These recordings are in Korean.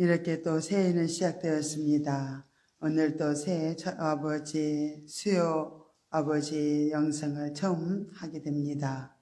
이렇게 또 새해는 시작되었습니다. 오늘 또 새해 아버지 수요 아버지 영상을 처음 하게 됩니다.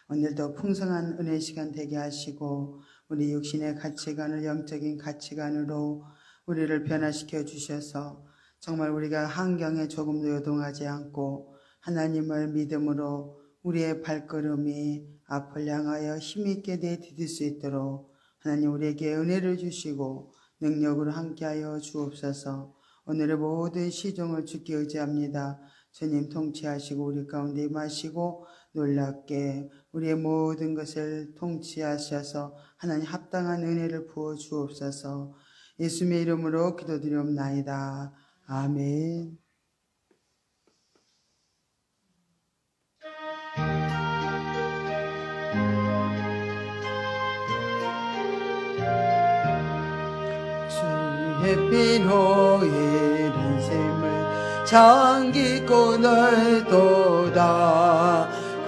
오늘도 풍성한 은혜 시간 되게 하시고 우리 육신의 가치관을 영적인 가치관으로 우리를 변화시켜 주셔서 정말 우리가 환경에 조금도 요동하지 않고 하나님을 믿음으로 우리의 발걸음이 앞을 향하여 힘있게 내디딜 수 있도록 하나님 우리에게 은혜를 주시고 능력으로 함께하여 주옵소서. 오늘의 모든 시종을 주께 의지합니다. 주님 통치하시고 우리 가운데 임하시고 놀랍게 우리의 모든 것을 통치하셔서 하나님 합당한 은혜를 부어 주옵소서. 예수님의 이름으로 기도드리옵나이다. 아멘. 주의 피로 이른 샘을 장기고 넓도다.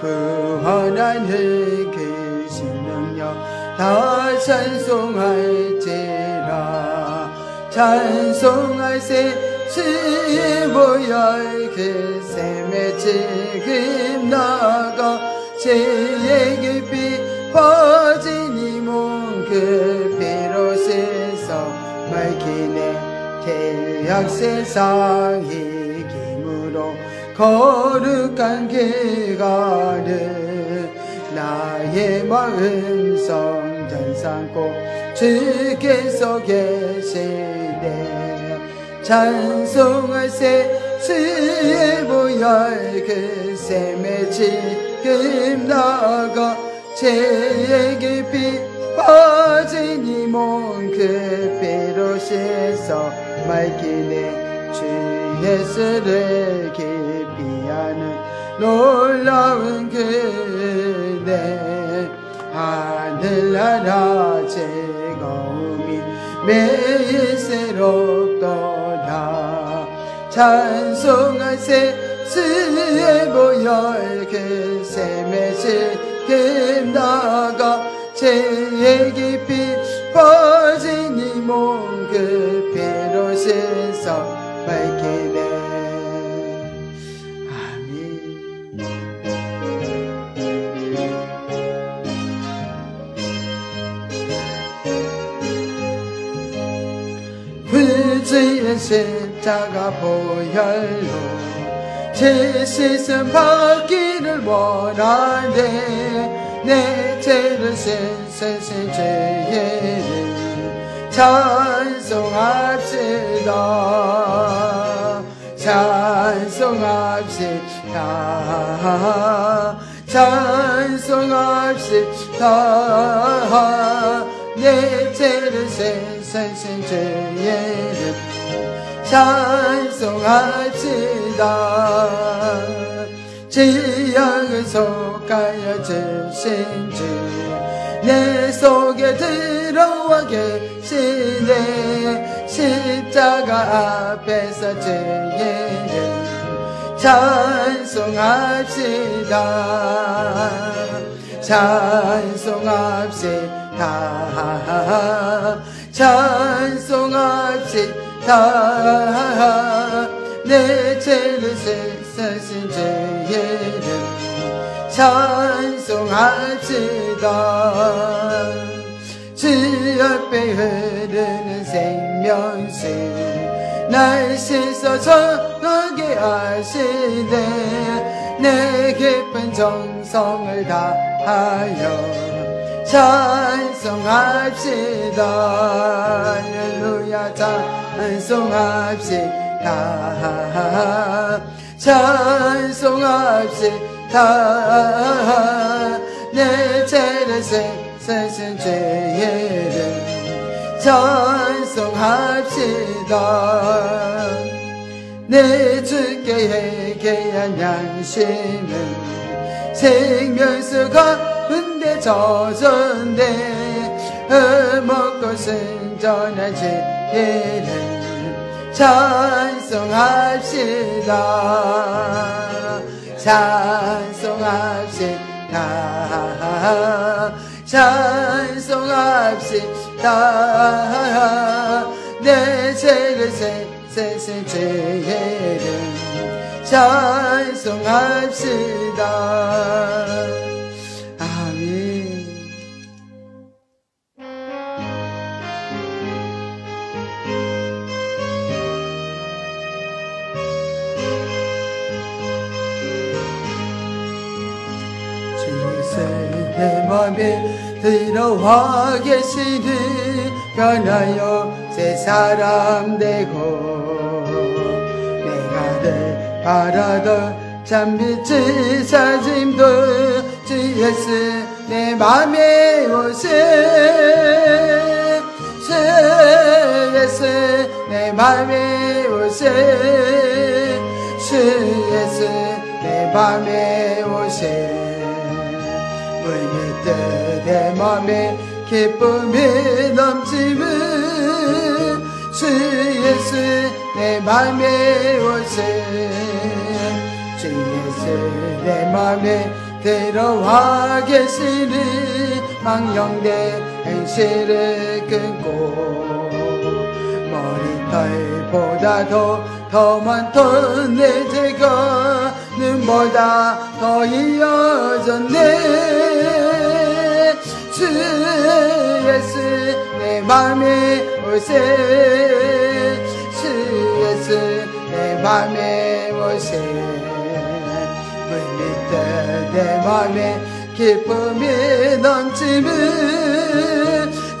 구원하는 그 신능력 다 찬송할지라. 찬송할세 주의 보혈 그 샘에 지금 나가 죄의 깊이 빠진 이 몸 그 피로 씻어 밝히네. 죄악 세상 이김으로 거룩한 길가를 나의 마음 성전 삼고 주께서 계시네. 찬송할세 주의 보혈 그 샘에 지금 나가 죄의 깊이 빠진 이 몸 그 피로 씻어 맑히네. 주 예수를 깊이 아는 놀라운 그대 하늘나라 즐거움이 매일 새롭도다. 찬송할세 주의 보혈 그 샘에 지금 나가 죄의 깊이 빠진 이 몸 그 피로 씻어 밝히네. 아멘. 구주의 십자가 보혈로 죄 씻음 받기를 원하네. 내 죄를 씻으신 주의 이름 찬송합시다. 찬송합시다. 찬송합시다. 내 죄를 씻으신 주의 이름 찬송합시다. 지향을 속하여 주신 주 내 속에 들어와 계시네. 십자가 앞에서 주의 이름 찬송합시다. 찬송합시다. 찬송합시다. 내 죄를 씻으신 주의 이름 찬송합시다. 주 앞에 흐르는 생명수 날 씻어 정하게 하시네. 내 깊은 정성을 다하여 찬송합시다. 할렐루야 찬송합시다. 찬송합시다. 내 죄를 씻으신 주의 이름 찬송합시다. 내 주께 회개한 양심은 생명수 가운데 젖었네. 흠없고 순전한 주의 이름 찬송합시다. 찬송합시다. 찬송합시다. 세신 죄를 찬송합시다. 아멘. 내 맘에 들어와 계시니 변하여 새 사람 되고 내가 늘 바라던 참빛의 사짐도 주 예수 내 맘에 오세 주 예수 내 맘에 오세 주 예수 내 맘에 오세 내 맘에 기쁨이 넘치는 주 예수 내 맘에 오세 주 예수 내 맘에 들어와 계시니 망령된 행실을 끊고 머리털보다도 더 많던 내 죄가 눈보다 더 이어졌네 주 예수 내 맘에 오세 주 예수 내 맘에 오세 물밑에 내 맘에 기쁨이 넘치는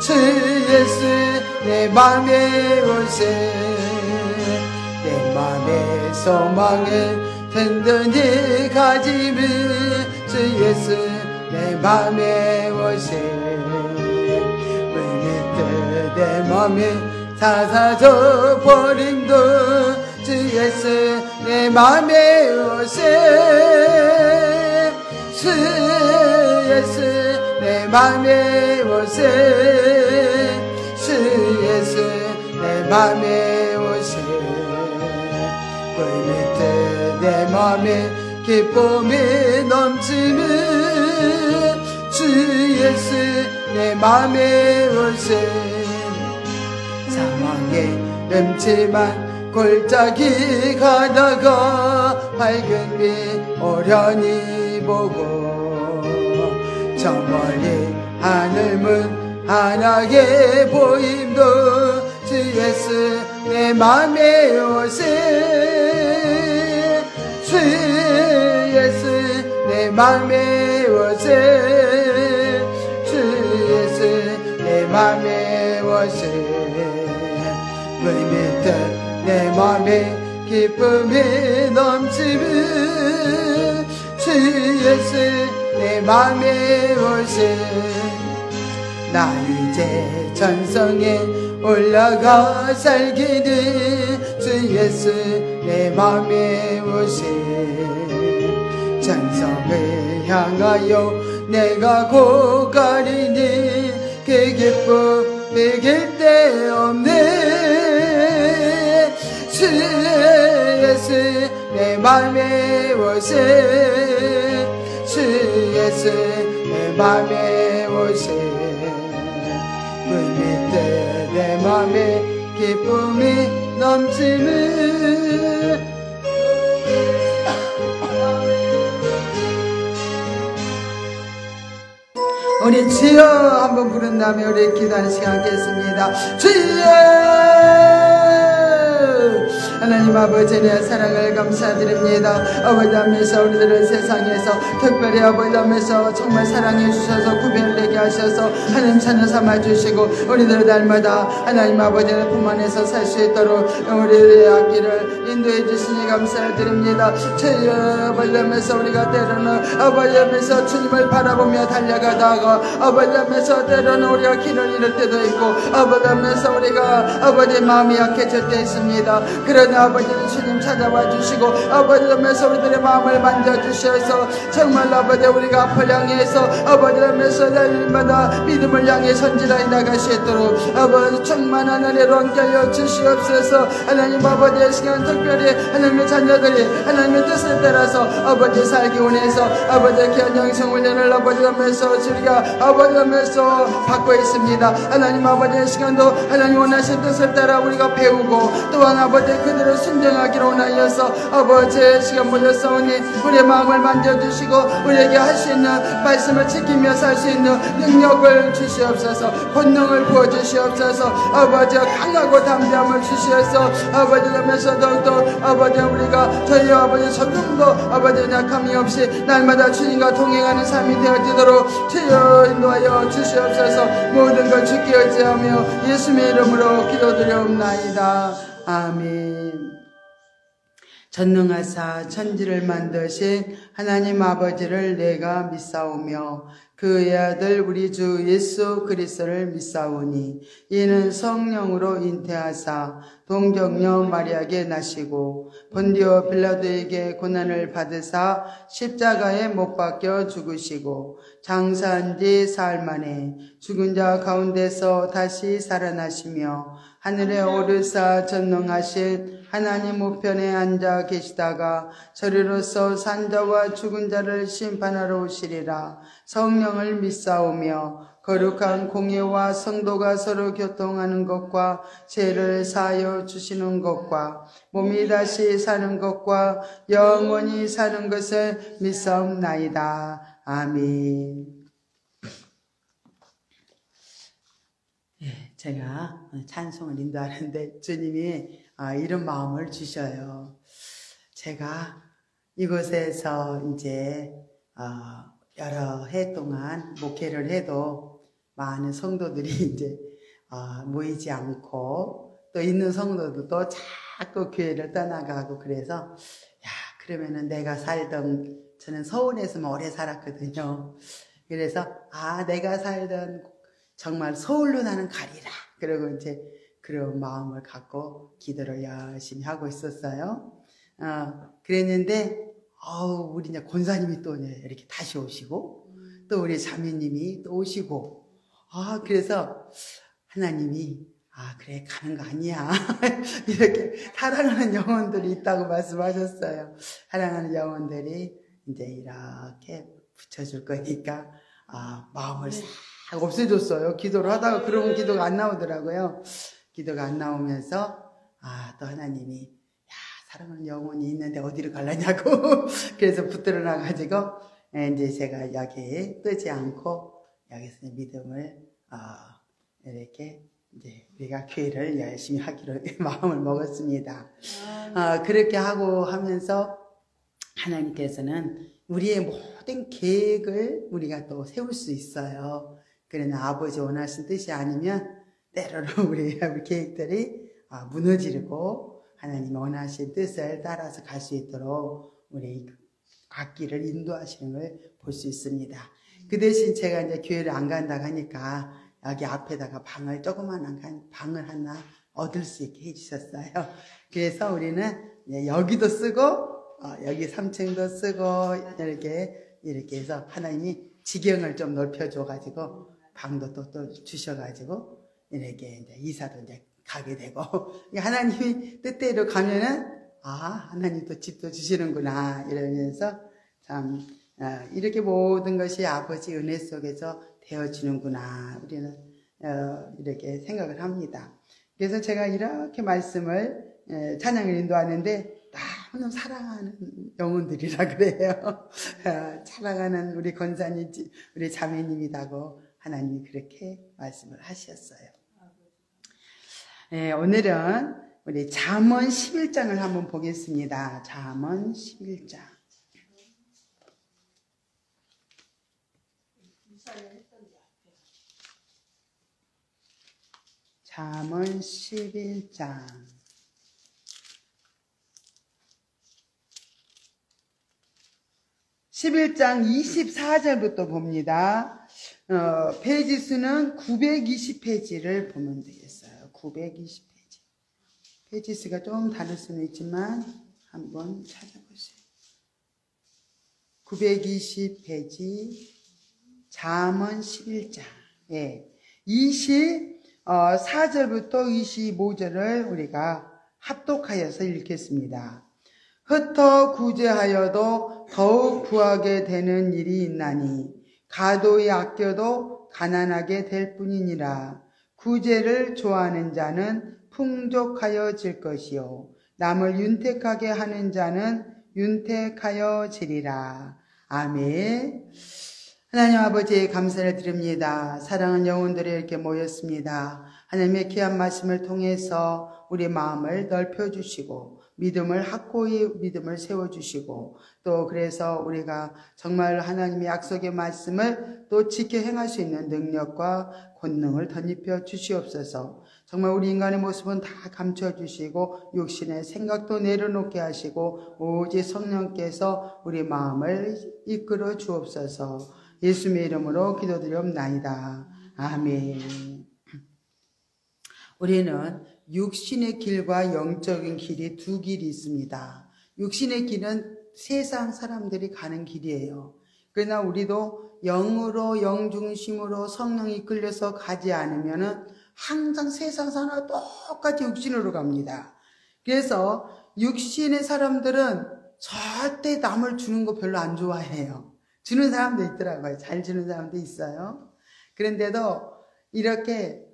주 예수 내 맘에 오세 내 맘에 소망을 든든히 가지는 주 예수 내 맘에 오세 물밑에 내 맘에 사사져 버림도 주 예수 내 맘에 오세 주 예수 내 맘에 오세 주 예수 내 맘에 오세 물밑에 내 맘에 기쁨이 넘치는 주 예수 내 맘에 오세 사망의 음침한 골짜기 가다가 밝은 빛 오련히 보고 저 멀리 하늘문 환하게 보임도 주 예수 내 맘에 오세 주 예수 내 맘에 오세 주 예수 내 맘에 오세 물밑에 내 맘에 기쁨이 넘치는 주 예수 내 맘에 오세 나 이제 전성에 올라가 살기는 주 예수 내 맘에 오세 전성을 향하여 내가 고가리니 그 기쁨 이길 데 없네 주 예수 내 맘에 오세 주 예수 내 맘에 오세 물밑에 내 맘에 기쁨이 넘치는 우리 주여 한번 부른 다음에 우리 기도하는 시간 갖겠습니다. 주여 하나님 아버지 내 사랑을 감사드립니다. 아버지 하면서 우리들을 세상에서 특별히 아버지 하면서 정말 사랑해 주셔서 구별되게 하셔서 하나님 자녀 삼아주시고 우리들 날마다 하나님 아버지의 품 안에서 살 수 있도록 우리의 앞길을 인도해 주시니 감사를 드립니다. 주여 아버지 하면서 우리가 때로는 아버지 하면서 주님을 바라보며 달려가다가 아버지 하면서 때로는 우리가 길을 잃을 때도 있고 아버지 하면서 우리가 아버지 마음이 약해질 때 있습니다. 그러나 아버지는 주님 찾아와 주시고 아버지 하면서 우리들의 마음을 만져주셔서 정말 아버지 우리가 앞을 향해서 아버지 하면서 날마다 믿음을 향해 선진하여 나갈 수 있도록 아버지 충만한 은혜로 함께하여 주시옵소서. 하나님 아버지의 시간 특별히 하나님의 자녀들이 하나님의 뜻을 따라서 아버지 살기 원해서 아버지의 귀한 영성 훈련을 아버지 하면서 우리가 아버지 하면서 받고 있습니다. 하나님 아버지의 시간도 하나님 원하신 뜻을 따라 우리가 배우고 또한 아버지 그대로 순종하기로 원하여서 아버지의 시간 보셨사오니 우리의 마음을 만져주시고 우리에게 할 수 있는 말씀을 지키며 살 수 있는 능력을 주시옵소서. 본능을 부어주시옵소서. 아버지 강하고 담대함을 주시옵소서. 아버지 하면서 더욱더 아버지 우리가 저희 아버지 조금도 아버지 약함이 없이 날마다 주님과 동행하는 삶이 되어지도록 주여 인도하여 주시옵소서. 모든 걸 주께 의지하며 예수님의 이름으로 기도드려옵나이다. 아멘. 전능하사 천지를 만드신 하나님 아버지를 내가 믿사오며 그의 아들 우리 주 예수 그리스도를 믿사오니 이는 성령으로 잉태하사 동정녀 마리아에게 나시고 본디오 빌라도에게 고난을 받으사 십자가에 못 박혀 죽으시고 장사한 지 사흘 만에 죽은 자 가운데서 다시 살아나시며 하늘에 오르사 전능하신 하나님 우편에 앉아 계시다가 저리로서 산자와 죽은 자를 심판하러 오시리라. 성령을 믿사오며 거룩한 공예와 성도가 서로 교통하는 것과 죄를 사하여 주시는 것과 몸이 다시 사는 것과 영원히 사는 것을 믿사옵나이다. 아멘. 제가 찬송을 인도하는데 주님이 이런 마음을 주셔요. 제가 이곳에서 이제 여러 해 동안 목회를 해도 많은 성도들이 이제 모이지 않고 또 있는 성도들도 자꾸 교회를 떠나가고 그래서 그러면은 내가 살던 저는 서울에서만 오래 살았거든요. 그래서 내가 살던 정말 서울로 나는 가리라. 그리고 이제 그런 마음을 갖고 기도를 열심히 하고 있었어요. 그랬는데, 우리 이제 권사님이 또 이렇게 다시 오시고, 또 우리 자매님이 또 오시고, 그래서 하나님이, 그래, 가는 거 아니야. 이렇게 사랑하는 영혼들이 있다고 말씀하셨어요. 사랑하는 영혼들이 이제 이렇게 붙여줄 거니까, 마음을 싹 없애줬어요. 기도를 하다가 그러면 기도가 안 나오더라고요. 기도가 안 나오면서 또 하나님이 사랑하는 영혼이 있는데 어디로 가려냐고 그래서 붙들어 놔가지고 이제 제가 여기 뜨지 않고 여기서 믿음을 이렇게 이제 우리가 교회를 열심히 하기로 마음을 먹었습니다. 그렇게 하고 하면서 하나님께서는 우리의 모든 계획을 우리가 또 세울 수 있어요. 그러나 아버지 원하신 뜻이 아니면 때로는 우리 계획들이 무너지고 하나님 원하신 뜻을 따라서 갈 수 있도록 우리 앞길을 인도하시는 걸 볼 수 있습니다. 그 대신 제가 이제 교회를 안 간다고 하니까 여기 앞에다가 조그만한 방을 하나 얻을 수 있게 해주셨어요. 그래서 우리는 여기도 쓰고 여기 3층도 쓰고 이렇게 해서 하나님이 지경을 좀 넓혀줘가지고 방도 또 주셔가지고 이렇게 이제 이사도 이제 가게 되고 하나님이 뜻대로 가면은 하나님 또 집도 주시는구나 이러면서 참 이렇게 모든 것이 아버지 은혜 속에서 되어지는구나 우리는 이렇게 생각을 합니다. 그래서 제가 이렇게 말씀을 찬양을 인도하는데 너무 사랑하는 영혼들이라 그래요. 사랑하는 우리 권사님, 우리 자매님이라고 하나님이 그렇게 말씀을 하셨어요. 오늘은 우리 잠언 11장을 한번 보겠습니다. 잠언 11장. 잠언 11장. 11장 24절부터 봅니다. 페이지 수는 920페이지를 보면 되겠어요. 920페이지. 페이지 수가 좀 다를 수는 있지만 한번 찾아보세요. 920페이지 잠언 11장 24절부터 25절을 우리가 합독하여서 읽겠습니다. 흩어 구제하여도 더욱 구하게 되는 일이 있나니 가도히 아껴도 가난하게 될 뿐이니라. 구제를 좋아하는 자는 풍족하여질 것이요 남을 윤택하게 하는 자는 윤택하여지리라. 아멘. 하나님 아버지 감사를 드립니다. 사랑하는 영혼들이 이렇게 모였습니다. 하나님의 귀한 말씀을 통해서 우리 마음을 넓혀주시고 믿음을 확고히 믿음을 세워주시고 또 그래서 우리가 정말 하나님의 약속의 말씀을 또 지켜 행할 수 있는 능력과 권능을 덧입혀 주시옵소서. 정말 우리 인간의 모습은 다 감춰주시고 육신의 생각도 내려놓게 하시고 오직 성령께서 우리 마음을 이끌어 주옵소서. 예수님의 이름으로 기도드리옵나이다. 아멘. 우리는 육신의 길과 영적인 길이 두 길이 있습니다. 육신의 길은 세상 사람들이 가는 길이에요. 그러나 우리도 영으로 영중심으로 성령이 이끌려서 가지 않으면은 항상 세상 사람과 똑같이 육신으로 갑니다. 그래서 육신의 사람들은 절대 남을 주는 거 별로 안 좋아해요. 주는 사람도 있더라고요. 잘 주는 사람도 있어요. 그런데도 이렇게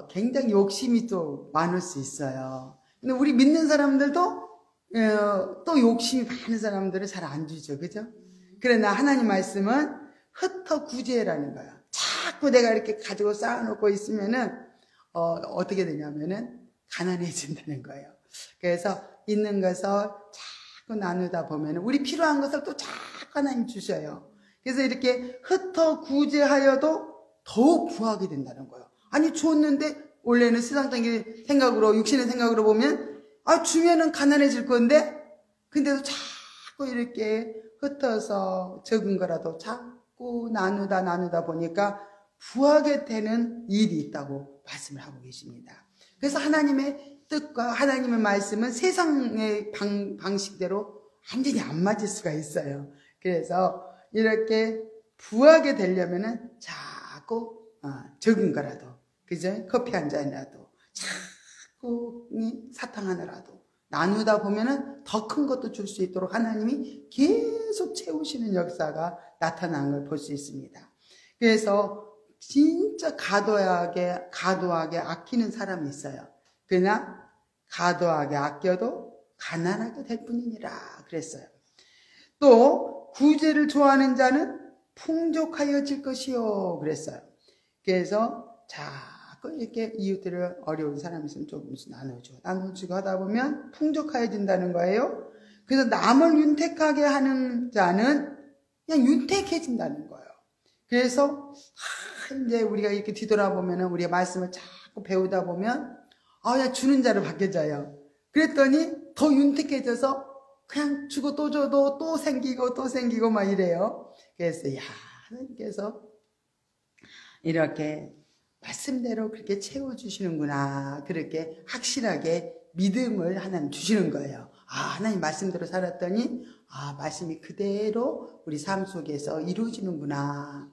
굉장히 욕심이 또 많을 수 있어요. 근데 우리 믿는 사람들도 또 욕심이 많은 사람들은 잘 안 주죠. 그죠? 그러나 하나님 말씀은 흩어 구제라는 거예요. 자꾸 내가 이렇게 가지고 쌓아놓고 있으면은 어떻게 되냐면은 가난해진다는 거예요. 그래서 있는 것을 자꾸 나누다 보면은 우리 필요한 것을 또 자꾸 하나님 주셔요. 그래서 이렇게 흩어 구제하여도 더욱 구하게 된다는 거예요. 아니 줬는데 원래는 세상적인 생각으로 육신의 생각으로 보면 주면은 가난해질 건데 근데도 자꾸 이렇게 흩어서 적은 거라도 자꾸 나누다 보니까 부하게 되는 일이 있다고 말씀을 하고 계십니다. 그래서 하나님의 뜻과 하나님의 말씀은 세상의 방식대로 완전히 안 맞을 수가 있어요. 그래서 이렇게 부하게 되려면은 자꾸 적은 거라도, 그죠? 커피 한 잔이라도, 자꾸 사탕 하나라도 나누다 보면은 더 큰 것도 줄 수 있도록 하나님이 계속 채우시는 역사가 나타나는 걸 볼 수 있습니다. 그래서 진짜 과도하게 아끼는 사람이 있어요. 그러나 과도하게 아껴도 가난하게 될 뿐이니라 그랬어요. 또 구제를 좋아하는 자는 풍족하여질 것이요 그랬어요. 그래서 자꾸 이렇게 이웃들을 어려운 사람이 있으면 조금씩 나눠주고 하다 보면 풍족하여진다는 거예요. 그래서 남을 윤택하게 하는 자는 그냥 윤택해진다는 거예요. 그래서 이제 우리가 이렇게 뒤돌아보면은 우리가 말씀을 자꾸 배우다 보면 그냥 주는 자로 바뀌어져요. 그랬더니 더 윤택해져서 그냥 주고 또 줘도 또 생기고 막 이래요. 그래서 하나님께서 이렇게 말씀대로 그렇게 채워주시는구나. 그렇게 확실하게 믿음을 하나님 주시는 거예요. 하나님 말씀대로 살았더니 말씀이 그대로 우리 삶 속에서 이루어지는구나.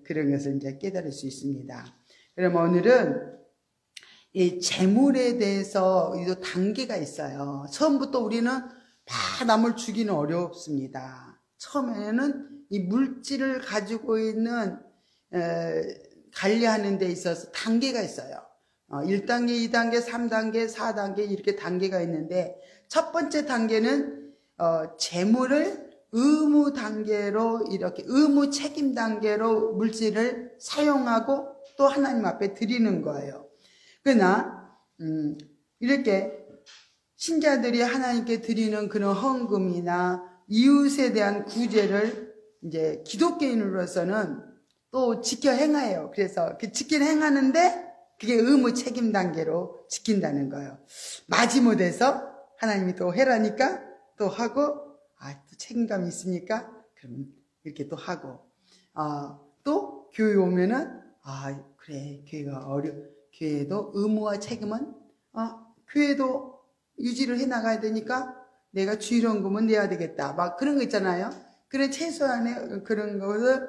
그런 것을 이제 깨달을 수 있습니다. 그럼 오늘은 이 재물에 대해서 단계가 있어요. 처음부터 우리는 다 남을 주기는 어렵습니다. 처음에는 이 물질을 가지고 있는 관리하는 데 있어서 단계가 있어요. 1단계, 2단계, 3단계, 4단계 이렇게 단계가 있는데 첫 번째 단계는 재물을 의무 단계로 이렇게 의무 책임 단계로 물질을 사용하고 또 하나님 앞에 드리는 거예요. 그러나 이렇게 신자들이 하나님께 드리는 그런 헌금이나 이웃에 대한 구제를 이제 기독교인으로서는 또 지켜 행해요. 그래서 그 지켜 행하는데 그게 의무 책임 단계로 지킨다는 거예요. 마지못해서 하나님이 또 해라니까 또 하고 또 책임감이 있으니까 그럼 이렇게 또 하고 또 교회 오면은 그래 교회가 교회도 의무와 책임은 교회도 유지를 해나가야 되니까 내가 주일원금은 내야 되겠다. 막 그런 거 있잖아요. 그런 최소한의 그런 것을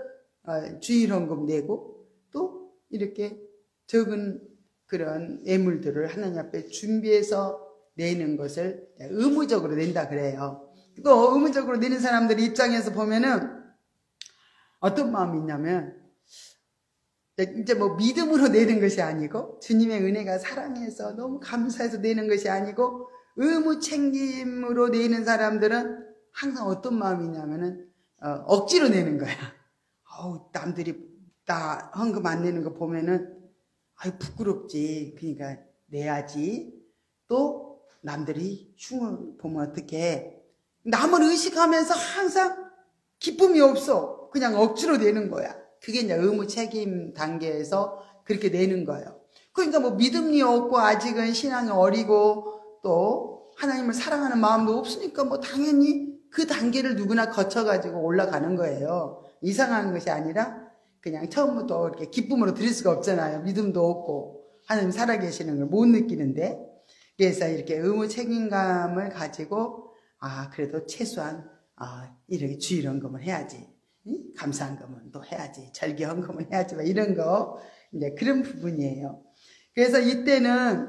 주일원금 내고 또 이렇게 적은 그런 예물들을 하나님 앞에 준비해서 내는 것을 의무적으로 낸다 그래요. 또 의무적으로 내는 사람들 입장에서 보면은 어떤 마음이 있냐면 이제 뭐 믿음으로 내는 것이 아니고 주님의 은혜가 사랑해서 너무 감사해서 내는 것이 아니고 의무 책임으로 내는 사람들은 항상 어떤 마음이냐면은 억지로 내는 거야. 남들이 다 헌금 안 내는 거 보면은 부끄럽지. 그러니까 내야지. 또 남들이 흉을 보면 어떡해. 남을 의식하면서 항상 기쁨이 없어. 그냥 억지로 내는 거야. 그게 이제 의무 책임 단계에서 그렇게 내는 거예요. 그러니까 뭐 믿음이 없고 아직은 신앙이 어리고 또 하나님을 사랑하는 마음도 없으니까 뭐 당연히 그 단계를 누구나 거쳐가지고 올라가는 거예요. 이상한 것이 아니라 그냥 처음부터 이렇게 기쁨으로 드릴 수가 없잖아요. 믿음도 없고 하나님 살아계시는 걸 못 느끼는데. 그래서 이렇게 의무 책임감을 가지고 그래도 최소한 이렇게 주일헌금을 해야지. 감사헌금은 또 해야지. 절기헌금은 해야지. 막 이런 거 이제 그런 부분이에요. 그래서 이때는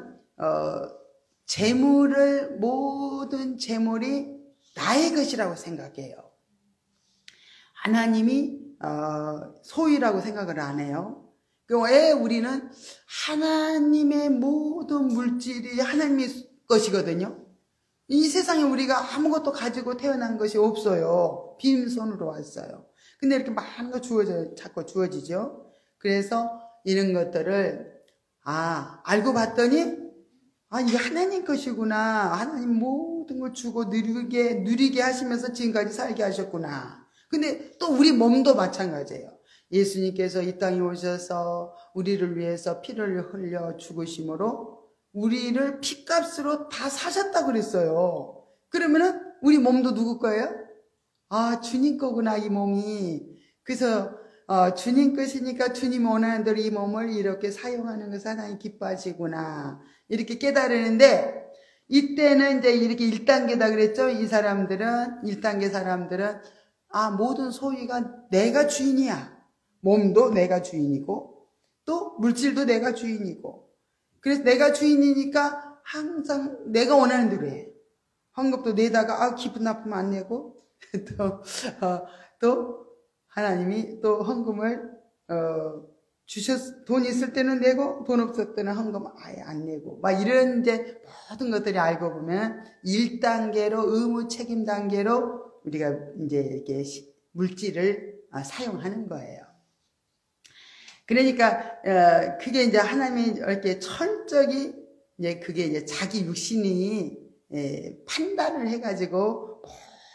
모든 재물이 나의 것이라고 생각해요. 하나님이 소유라고 생각을 안 해요. 왜 우리는 하나님의 모든 물질이 하나님의 것이거든요. 이 세상에 우리가 아무것도 가지고 태어난 것이 없어요. 빈손으로 왔어요. 근데 이렇게 많은 거 자꾸 주어지죠. 그래서 이런 것들을 알고 봤더니 이거 하나님 것이구나. 하나님 모든 걸 주고 누리게 하시면서 지금까지 살게 하셨구나. 근데 또 우리 몸도 마찬가지예요. 예수님께서 이 땅에 오셔서 우리를 위해서 피를 흘려 죽으심으로 우리를 피값으로 다 사셨다고 그랬어요. 그러면은 우리 몸도 누구 거예요? 주님 거구나, 이 몸이. 그래서 주님 것이니까 주님 원하는 대로 이 몸을 이렇게 사용하는 것을 하나님 기뻐하시구나. 이렇게 깨달으는데 이때는 이제 이렇게 1단계다 그랬죠. 이 사람들은 1단계 사람들은 모든 소유가 내가 주인이야. 몸도 내가 주인이고 또 물질도 내가 주인이고 그래서 내가 주인이니까 항상 내가 원하는 대로 해. 헌금도 내다가 기분 나쁘면 안 내고 또 하나님이 또 헌금을 돈 있을 때는 내고 돈 없을 때는 헌금 아예 안 내고 막 이런 이제 모든 것들이 알고 보면 1단계로 의무 책임 단계로 우리가 이제 이렇게 물질을 사용하는 거예요. 그러니까 그게 이제 하나님이 이렇게 철저히 이제 그게 이제 자기 육신이 판단을 해가지고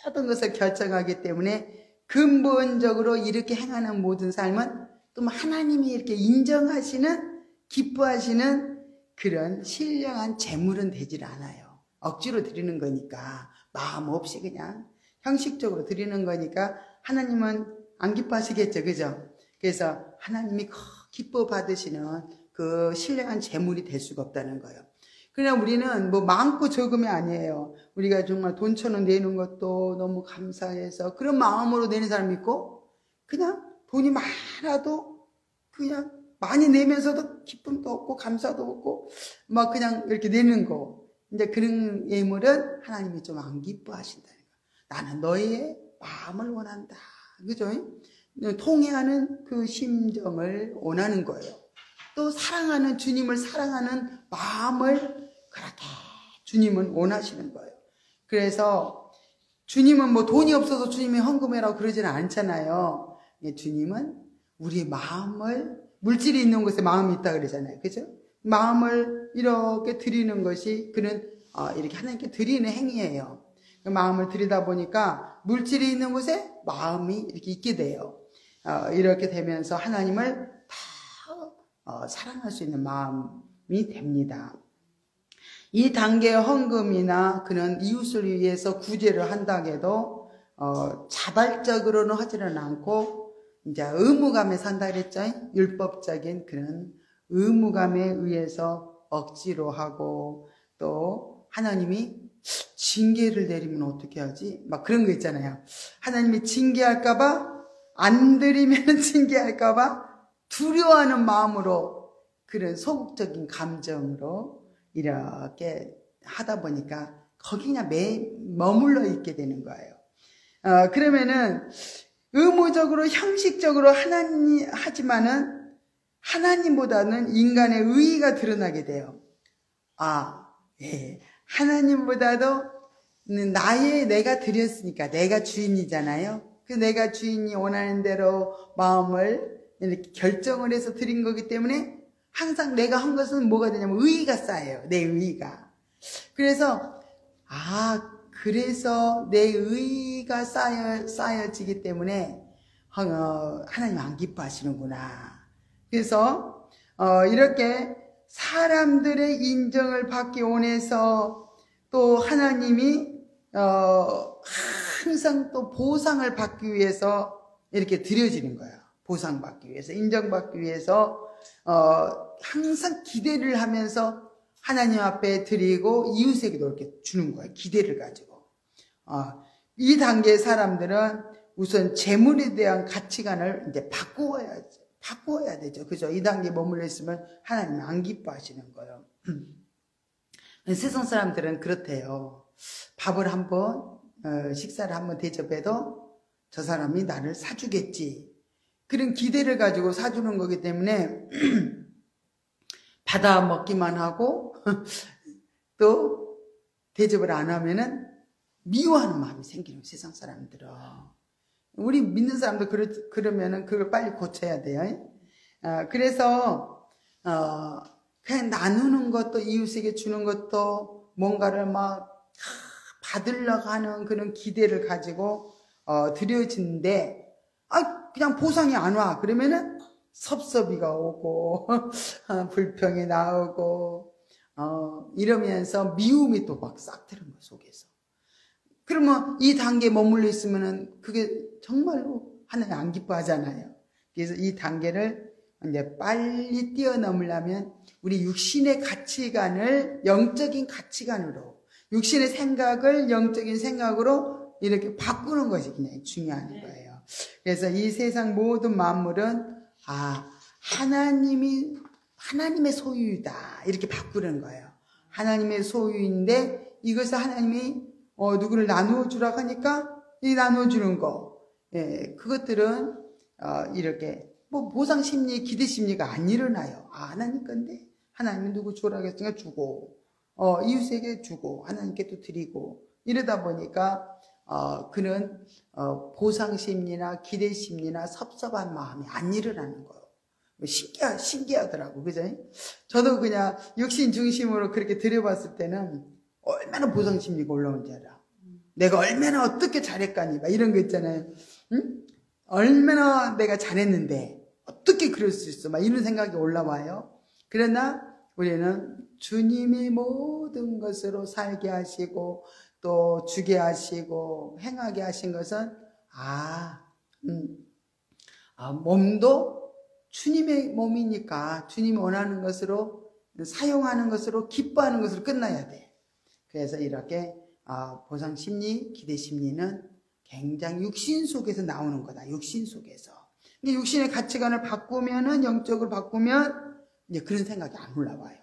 모든 것을 결정하기 때문에 근본적으로 이렇게 행하는 모든 삶은 또 하나님이 이렇게 인정하시는 기뻐하시는 그런 신령한 재물은 되질 않아요. 억지로 드리는 거니까 마음 없이 그냥 형식적으로 드리는 거니까 하나님은 안 기뻐하시겠죠, 그죠? 그래서 하나님이 기뻐 받으시는 그 신령한 재물이 될 수가 없다는 거예요. 그냥 우리는 뭐 많고 적음이 아니에요. 우리가 정말 돈 1,000원 내는 것도 너무 감사해서 그런 마음으로 내는 사람이 있고 그냥 돈이 많아도 그냥 많이 내면서도 기쁨도 없고 감사도 없고 막 그냥 이렇게 내는 거. 이제 그런 예물은 하나님이 좀 안 기뻐하신다는 거예요. 나는 너의 마음을 원한다. 그죠? 통해하는 그 심정을 원하는 거예요. 또 사랑하는 주님을 사랑하는 마음을 그렇게 주님은 원하시는 거예요. 그래서 주님은 뭐 돈이 없어서 주님이 헌금해라고 그러지는 않잖아요. 주님은 우리 마음을 물질이 있는 곳에 마음이 있다 그러잖아요. 그죠? 마음을 이렇게 드리는 것이 그는 이렇게 하나님께 드리는 행위예요. 마음을 드리다 보니까 물질이 있는 곳에 마음이 이렇게 있게 돼요. 이렇게 되면서 하나님을 다 사랑할 수 있는 마음이 됩니다. 이 단계의 헌금이나 그는 이웃을 위해서 구제를 한다 해도 자발적으로는 하지는 않고 이제 의무감에 산다 그랬죠. 율법적인 그런 의무감에 의해서 억지로 하고 또 하나님이 징계를 내리면 어떻게 하지? 막 그런 거 있잖아요. 하나님이 징계할까봐, 안 드리면 징계할까봐 두려워하는 마음으로, 그런 소극적인 감정으로 이렇게 하다 보니까 거기 그냥 머물러 있게 되는 거예요. 그러면은 의무적으로, 형식적으로 하나님 하지만은 하나님보다는 인간의 의의가 드러나게 돼요. 예. 하나님보다도 내가 드렸으니까, 내가 주인이잖아요. 그 내가 주인이 원하는 대로 마음을 이렇게 결정을 해서 드린 거기 때문에 항상 내가 한 것은 뭐가 되냐면 의의가 쌓여요. 내 의의가. 그래서 그래서 내 의의가 쌓여지기 때문에 하나님 안 기뻐하시는구나. 그래서 이렇게 사람들의 인정을 받기 원해서 또 하나님이 항상 또 보상을 받기 위해서 이렇게 드려지는 거예요. 보상받기 위해서, 인정받기 위해서 항상 기대를 하면서 하나님 앞에 드리고 이웃에게도 이렇게 주는 거예요. 기대를 가지고. 이 단계의 사람들은 우선 재물에 대한 가치관을 이제 바꾸어야 되죠. 그죠? 이 단계에 머물러 있으면 하나님 안 기뻐하시는 거예요. 세상 사람들은 그렇대요. 밥을 한번, 식사를 한번 대접해도 저 사람이 나를 사주겠지. 그런 기대를 가지고 사주는 거기 때문에 받아 먹기만 하고 또 대접을 안 하면은 미워하는 마음이 생기는 세상 사람들은. 우리 믿는 사람도 그러면은 그걸 빨리 고쳐야 돼요. 그래서 그냥 나누는 것도, 이웃에게 주는 것도 뭔가를 막 받으려고 하는 그런 기대를 가지고 드려지는데 그냥 보상이 안 와. 그러면은 섭섭이가 오고 불평이 나오고 이러면서 미움이 또 막 싹 트는 거야, 속에서. 그러면 이 단계에 머물러 있으면은 그게 정말로 하나님 안 기뻐하잖아요. 그래서 이 단계를 이제 빨리 뛰어넘으려면 우리 육신의 가치관을 영적인 가치관으로, 육신의 생각을 영적인 생각으로 이렇게 바꾸는 것이 그냥 중요한 거예요. 그래서 이 세상 모든 만물은 하나님의 소유이다, 이렇게 바꾸는 거예요. 하나님의 소유인데 이것을 하나님이 누구를 나누어 주라고 하니까 이 나누어 주는 거, 그것들은 이렇게 뭐 보상 심리, 기대 심리가 안 일어나요. 하나님 건데 하나님이 누구 주라고 했으니까 주고, 이웃에게 주고, 하나님께 또 드리고, 이러다 보니까 그런 보상 심리나 기대 심리나 섭섭한 마음이 안 일어나는 거예요. 신기하더라고, 그죠? 저도 그냥 육신 중심으로 그렇게 들여봤을 때는 얼마나 보상 심리가 올라온지 알아. 내가 얼마나 어떻게 잘했까니, 막 이런 거 있잖아요. 응? 얼마나 내가 잘했는데 어떻게 그럴 수 있어, 막 이런 생각이 올라와요. 그러나 우리는 주님이 모든 것으로 살게 하시고 또 주게 하시고 행하게 하신 것은 몸도 주님의 몸이니까 주님이 원하는 것으로 사용하는 것으로, 기뻐하는 것으로 끝나야 돼. 그래서 이렇게 보상 심리, 기대 심리는 굉장히 육신 속에서 나오는 거다. 육신 속에서. 근데 육신의 가치관을 바꾸면은, 영적으로 바꾸면 이제 그런 생각이 안 올라와요.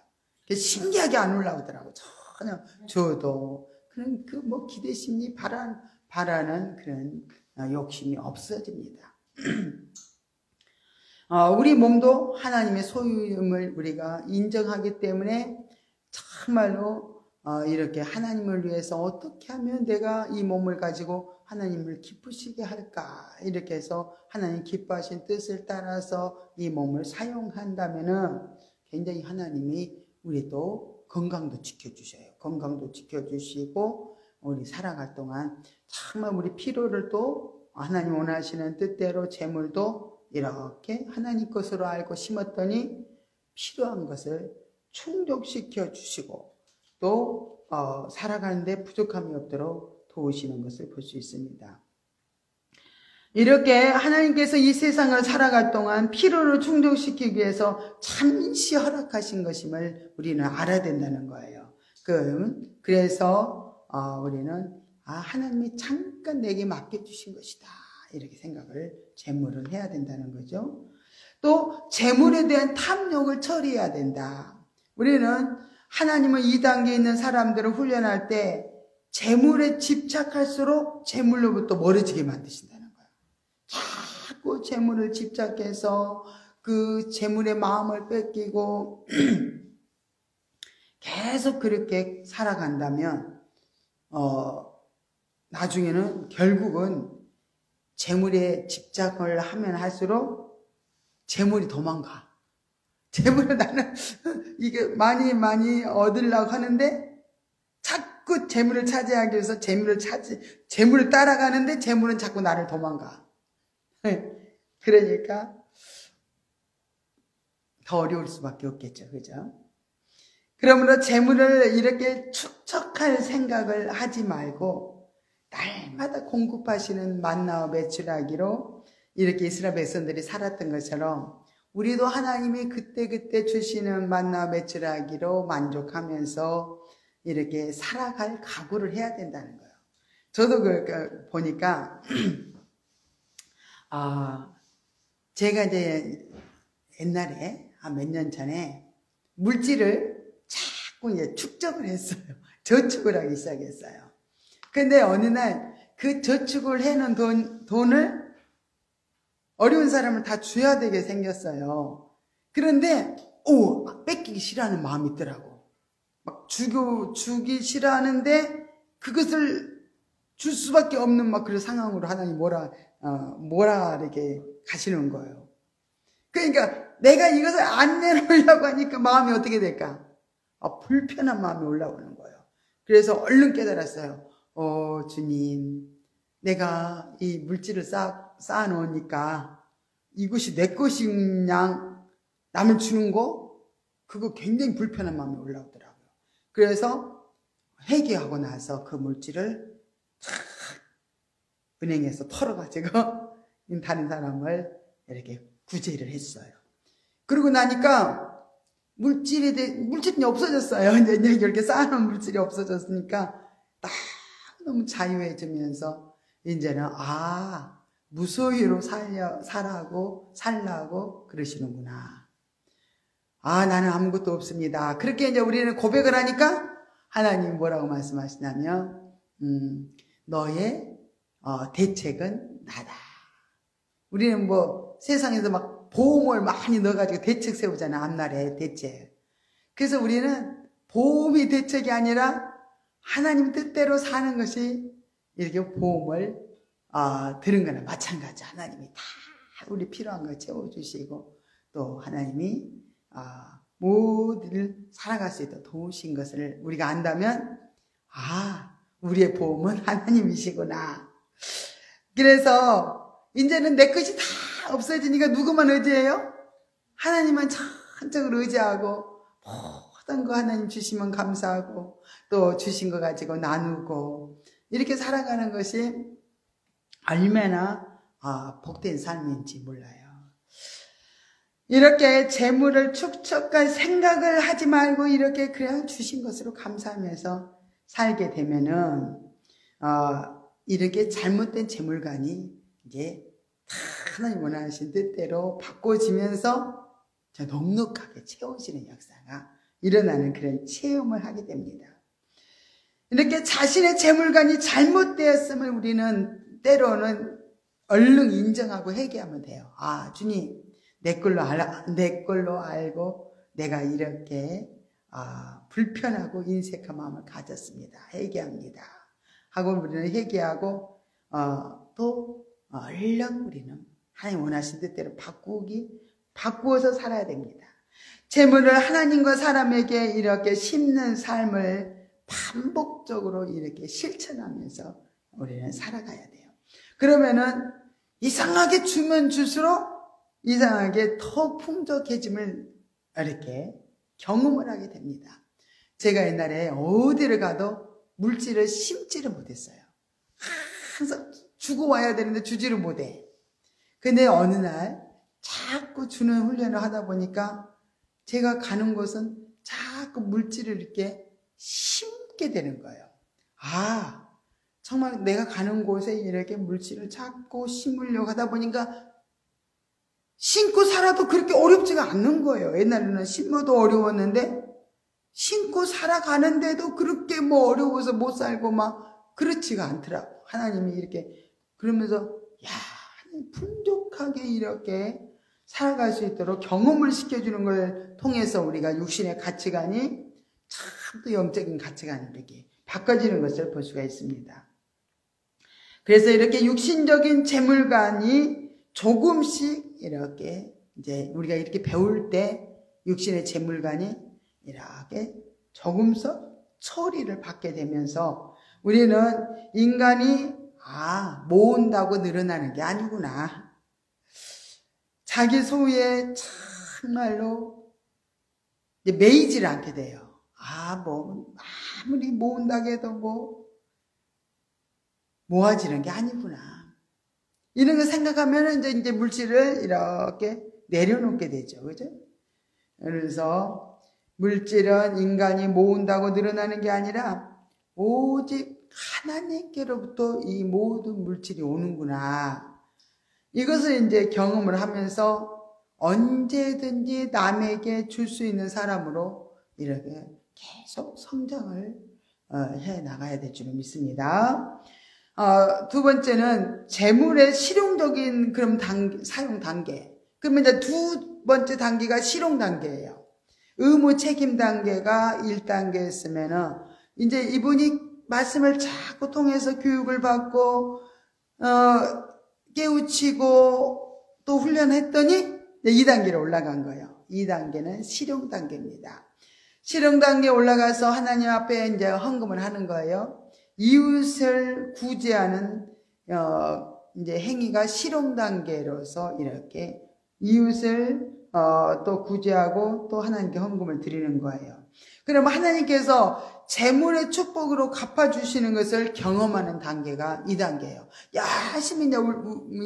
신기하게 안 올라오더라고. 전혀 저도 그런 기대 심리, 바라는 그런 욕심이 없어집니다. 우리 몸도 하나님의 소유임을 우리가 인정하기 때문에 정말로 이렇게 하나님을 위해서 어떻게 하면 내가 이 몸을 가지고 하나님을 기쁘시게 할까, 이렇게 해서 하나님 기뻐하신 뜻을 따라서 이 몸을 사용한다면은 굉장히 하나님이 우리 또 건강도 지켜주셔요. 건강도 지켜주시고 우리 살아갈 동안 정말 우리 필요를 또 하나님 원하시는 뜻대로 재물도 이렇게 하나님 것으로 알고 심었더니 필요한 것을 충족시켜 주시고 또 살아가는데 부족함이 없도록 도우시는 것을 볼 수 있습니다. 이렇게 하나님께서 이 세상을 살아갈 동안 필요를 충족시키기 위해서 잠시 허락하신 것임을 우리는 알아야 된다는 거예요. 그래서 우리는 하나님이 잠깐 내게 맡겨주신 것이다 이렇게 생각을 재물은 해야 된다는 거죠. 또 재물에 대한 탐욕을 처리해야 된다. 우리는 하나님은 2단계에 있는 사람들을 훈련할 때 재물에 집착할수록 재물로부터 멀어지게 만드신다는 거예요. 자꾸 재물을 집착해서 그 재물의 마음을 뺏기고 계속 그렇게 살아간다면 나중에는 결국은 재물에 집착을 하면 할수록 재물이 도망가. 재물을 나는 이게 많이 얻으려고 하는데 자꾸 재물을 차지하기 위해서 재물을 따라가는데 재물은 자꾸 나를 도망가. 그러니까 더 어려울 수밖에 없겠죠. 그죠? 그러므로 재물을 이렇게 축적할 생각을 하지 말고 날마다 공급하시는 만나와 메추라기로 이렇게 이스라엘 백성들이 살았던 것처럼 우리도 하나님이 그때그때 주시는 만나와 메추라기로 만족하면서 이렇게 살아갈 각오를 해야 된다는 거예요. 저도 보니까 제가 이제 옛날에 몇 년 전에 물질을 자꾸 이제 축적을 했어요. 저축을 하기 시작했어요. 근데 어느 날 그 저축을 해놓은 돈을 어려운 사람을 다 줘야 되게 생겼어요. 그런데 뺏기기 싫어하는 마음이 있더라고. 막 주기 싫어하는데 그것을 줄 수밖에 없는 막 그런 상황으로 하나님 뭐라 이렇게 가시는 거예요. 그러니까 내가 이것을 안 내놓으려고 하니까 마음이 어떻게 될까? 불편한 마음이 올라오는 거예요. 그래서 얼른 깨달았어요. 주님, 내가 이 물질을 쌓아놓으니까 이것이 내 것인 양 남을 주는 거 그거 굉장히 불편한 마음이 올라오더라고요. 그래서 회개하고 나서 그 물질을 은행에서 털어가지고 다른 사람을 이렇게 구제를 했어요. 그러고 나니까 물질이 없어졌어요. 이제 이렇게 쌓아놓은 물질이 없어졌으니까 너무 자유해지면서 이제는 무소유로 살라고 그러시는구나. 나는 아무것도 없습니다. 그렇게 이제 우리는 고백을 하니까 하나님 뭐라고 말씀하시냐면 너의 대책은 나다. 우리는 뭐 세상에서 막 보험을 많이 넣어가지고 대책 세우잖아. 앞날에 대책. 그래서 우리는 보험이 대책이 아니라 하나님 뜻대로 사는 것이 이렇게 보험을 들은 거나 마찬가지. 하나님이 다 우리 필요한 걸 채워주시고 또 하나님이 모두를 살아갈 수 있도록 도우신 것을 우리가 안다면 우리의 보험은 하나님이시구나. 그래서 이제는 내 것이 다 없어지니까 누구만 의지해요? 하나님만 전적으로 의지하고 모든 거 하나님 주시면 감사하고 또 주신 거 가지고 나누고 이렇게 살아가는 것이 얼마나 복된 삶인지 몰라요. 이렇게 재물을 축적할 생각을 하지 말고 이렇게 그냥 주신 것으로 감사하면서 살게 되면은 이렇게 잘못된 재물관이 이제 다 하나님 원하신 뜻대로 바꿔지면서 넉넉하게 채워지는 역사가 일어나는 그런 체험을 하게 됩니다. 이렇게 자신의 재물관이 잘못되었음을 우리는 때로는 얼른 인정하고 회개하면 돼요. 주님, 내 걸로 알고 내가 이렇게 불편하고 인색한 마음을 가졌습니다. 회개합니다. 하고 우리는 회개하고 또 얼른 우리는 하나님 원하신 뜻대로 바꾸어서 살아야 됩니다. 재물을 하나님과 사람에게 이렇게 심는 삶을 반복적으로 이렇게 실천하면서 우리는 살아가야 돼요. 그러면은 이상하게 주면 줄수록 이상하게 더 풍족해짐을 이렇게 경험을 하게 됩니다. 제가 옛날에 어디를 가도 물질을 심지를 못했어요. 항상 주고 와야 되는데 주지를 못해. 근데 어느 날 자꾸 주는 훈련을 하다 보니까 제가 가는 곳은 자꾸 물질을 이렇게 심게 되는 거예요. 아, 정말 내가 가는 곳에 이렇게 물질을 찾고 심으려고 하다 보니까 심고 살아도 그렇게 어렵지가 않는 거예요. 옛날에는 심어도 어려웠는데 심고 살아가는데도 그렇게 뭐 어려워서 못 살고 막 그렇지가 않더라고. 하나님이 이렇게 그러면서 풍족하게 이렇게 살아갈 수 있도록 경험을 시켜주는 걸 통해서 우리가 육신의 가치관이 참 또 영적인 가치관이 이렇게 바꿔지는 것을 볼 수가 있습니다. 그래서 이렇게 육신적인 재물관이 조금씩 이렇게 이제 우리가 이렇게 배울 때 육신의 재물관이 이렇게 조금씩 처리를 받게 되면서 우리는 인간이 모은다고 늘어나는 게 아니구나. 자기 소유에 정말로 이제 매이질 않게 돼요. 아무리 모은다고 해도 모아지는 게 아니구나. 이런 거 생각하면 이제 물질을 이렇게 내려놓게 되죠. 그죠? 그래서 물질은 인간이 모은다고 늘어나는 게 아니라 오직 하나님께로부터 이 모든 물질이 오는구나. 이것을 이제 경험을 하면서 언제든지 남에게 줄 수 있는 사람으로 이렇게 계속 성장을 해 나가야 될 줄 믿습니다. 두 번째는 재물의 실용적인 사용 단계. 그러면 이제 두 번째 단계가 실용 단계예요. 의무 책임 단계가 1단계였으면은 이제 이분이 말씀을 자꾸 통해서 교육을 받고 깨우치고 또 훈련했더니 2단계로 올라간 거예요. 2단계는 실용 단계입니다. 실용 단계에 올라가서 하나님 앞에 이제 헌금을 하는 거예요. 이웃을 구제하는 이제 행위가 실용 단계로서 이렇게 이웃을 또 구제하고 또 하나님께 헌금을 드리는 거예요. 그러면 하나님께서 재물의 축복으로 갚아주시는 것을 경험하는 단계가 2단계예요. 열심히 이제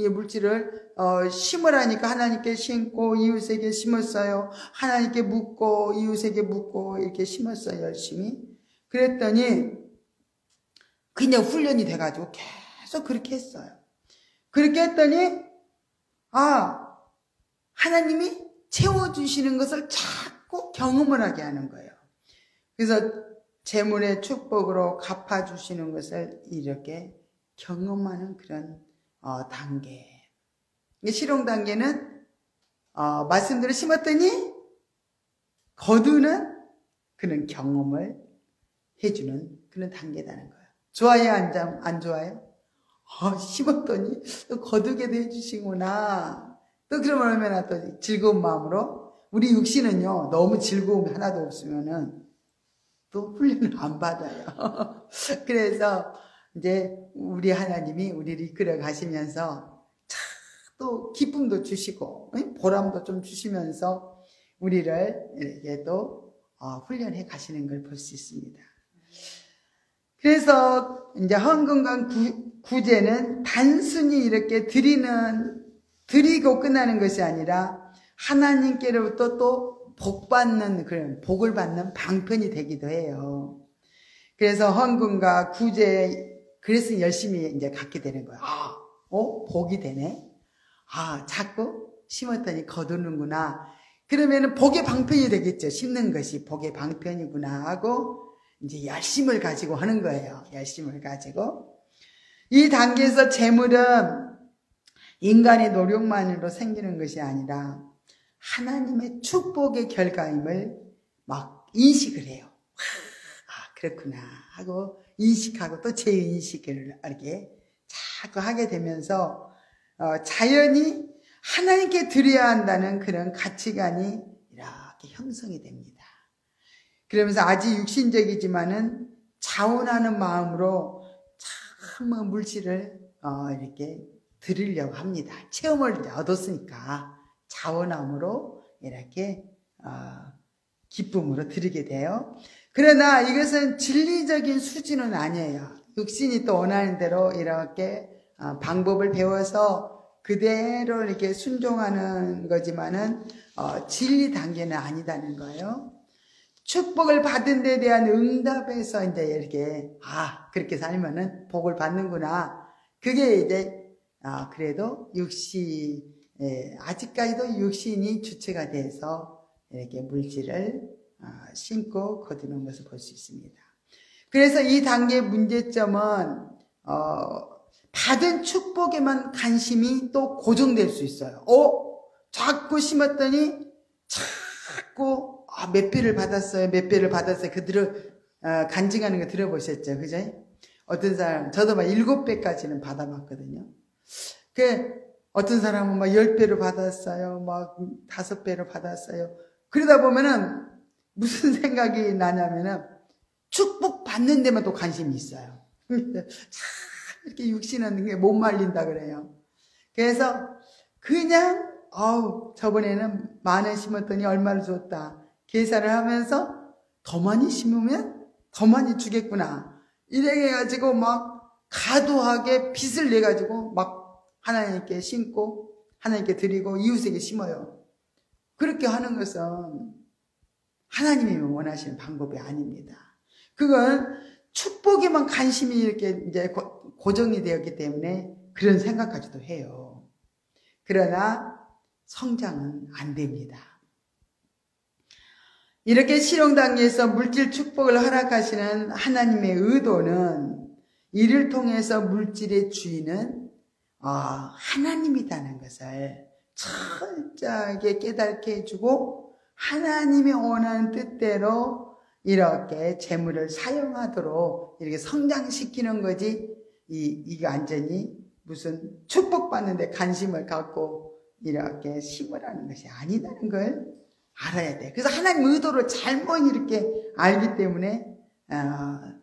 물질을 심으라니까 하나님께 심고 이웃에게 심었어요. 하나님께 묻고 이웃에게 묻고 이렇게 심었어요. 열심히. 그랬더니 그냥 훈련이 돼가지고 계속 그렇게 했어요. 그렇게 했더니 하나님이 채워주시는 것을 자꾸 경험을 하게 하는 거예요. 그래서 재물의 축복으로 갚아주시는 것을 이렇게 경험하는 그런 단계. 실용 단계는 말씀대로 심었더니 거두는 그런 경험을 해주는 그런 단계라는 거예요. 좋아요? 안 좋아요? 심었더니 또 거두게도 해주시구나. 또 그러면 얼마나 또 즐거운 마음으로. 우리 육신은요, 너무 즐거움이 하나도 없으면은 또 훈련을 안 받아요. 그래서 이제 우리 하나님이 우리를 이끌어 가시면서 또 기쁨도 주시고 보람도 좀 주시면서 우리를 이렇게 또 훈련해 가시는 걸 볼 수 있습니다. 그래서 이제 헌금과 구제는 단순히 이렇게 드리고 끝나는 것이 아니라 하나님께로부터 또 복받는 그런 복을 받는 방편이 되기도 해요. 그래서 헌금과 구제 그래서 열심히 이제 갖게 되는 거예요. 복이 되네. 자꾸 심었더니 거두는구나. 그러면은 복의 방편이 되겠죠. 심는 것이 복의 방편이구나 하고 이제 열심을 가지고 하는 거예요. 열심을 가지고. 이 단계에서 재물은 인간의 노력만으로 생기는 것이 아니라 하나님의 축복의 결과임을 막 인식을 해요. 그렇구나 하고 인식하고 또 재인식을 이렇게 자꾸 하게 되면서 자연히 하나님께 드려야 한다는 그런 가치관이 이렇게 형성이 됩니다. 그러면서 아직 육신적이지만은 자원하는 마음으로 참 물질을 이렇게 드리려고 합니다. 체험을 얻었으니까 자원함으로 이렇게 기쁨으로 드리게 돼요. 그러나 이것은 진리적인 수준은 아니에요. 육신이 또 원하는 대로 이렇게 방법을 배워서 그대로 이렇게 순종하는 거지만은 진리 단계는 아니다는 거예요. 축복을 받은 데 대한 응답에서 이제 이렇게, 그렇게 살면은 복을 받는구나. 그게 이제, 그래도 아직까지도 육신이 주체가 돼서 이렇게 물질을 신고 거두는 것을 볼 수 있습니다. 그래서 이 단계의 문제점은, 받은 축복에만 관심이 또 고정될 수 있어요. 자꾸 심었더니 자꾸 몇 배를 받았어요. 몇 배를 받았어요. 그들을 간증하는 거 들어보셨죠? 그죠? 어떤 사람, 저도 막 7배까지는 받아봤거든요. 어떤 사람은 막 10배로 받았어요. 막 5배로 받았어요. 그러다 보면은 무슨 생각이 나냐면은 축복 받는 데만 또 관심이 있어요. 이렇게 육신은 못 말린다 그래요. 그래서 그냥 저번에는 10,000원 심었더니 얼마를 줬다. 계산을 하면서 더 많이 심으면 더 많이 주겠구나. 이래 가지고 막 과도하게 빚을 내 가지고 막 하나님께 심고 하나님께 드리고 이웃에게 심어요. 그렇게 하는 것은 하나님이 원하시는 방법이 아닙니다. 그건 축복에만 관심이 이렇게 이제 고정이 되었기 때문에 그런 생각까지도 해요. 그러나 성장은 안 됩니다. 이렇게 실용 단계에서 물질 축복을 허락하시는 하나님의 의도는 이를 통해서 물질의 주인은 하나님이라는 것을 철저하게 깨닫게 해주고 하나님이 원하는 뜻대로 이렇게 재물을 사용하도록 이렇게 성장시키는 거지, 이게 완전히 무슨 축복받는데 관심을 갖고 이렇게 심으라는 것이 아니라는 걸 알아야 돼. 그래서 하나님 의도를 잘못 이렇게 알기 때문에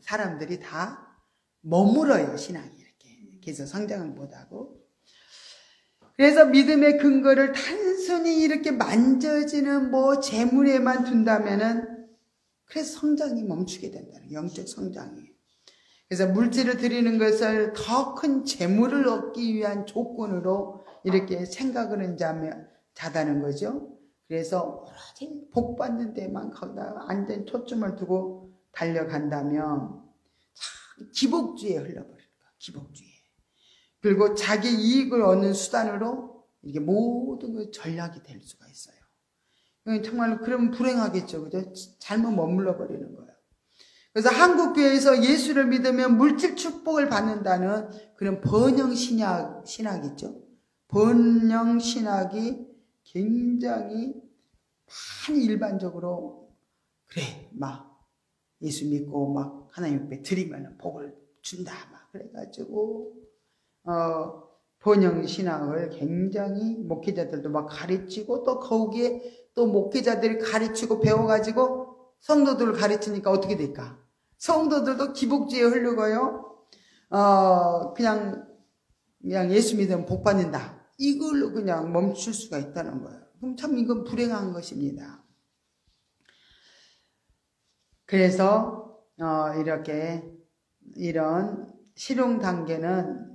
사람들이 다 머물어요, 신앙이 이렇게. 그래서 성장을 못하고. 그래서 믿음의 근거를 단순히 이렇게 만져지는 재물에만 둔다면은 그래서 성장이 멈추게 된다는, 영적 성장이. 그래서 물질을 드리는 것을 더 큰 재물을 얻기 위한 조건으로 이렇게 생각을 자다는 거죠. 그래서 오로지 복 받는 데만 거기다가 완전 초점을 두고 달려간다면 기복주의에 흘러버릴 거야. 기복주의. 그리고 자기 이익을 얻는 수단으로 이게 모든 그 전략이 될 수가 있어요. 정말로 그러면 불행하겠죠. 그죠? 잘못 머물러 버리는 거예요. 그래서 한국교회에서 예수를 믿으면 물질 축복을 받는다는 그런 번영신학이죠. 번영신학이 굉장히 많이 일반적으로 막 예수 믿고 막 하나님 앞에 드리면 복을 준다 막 그래가지고 번영신학을 굉장히 목회자들도 막 가르치고 또 거기에 또 목회자들이 가르치고 배워가지고 성도들을 가르치니까 어떻게 될까? 성도들도 기복주의에 흐르고요. 그냥 예수 믿으면 복 받는다. 이걸로 그냥 멈출 수가 있다는 거예요. 그럼 참 이건 불행한 것입니다. 그래서 이런 실용 단계는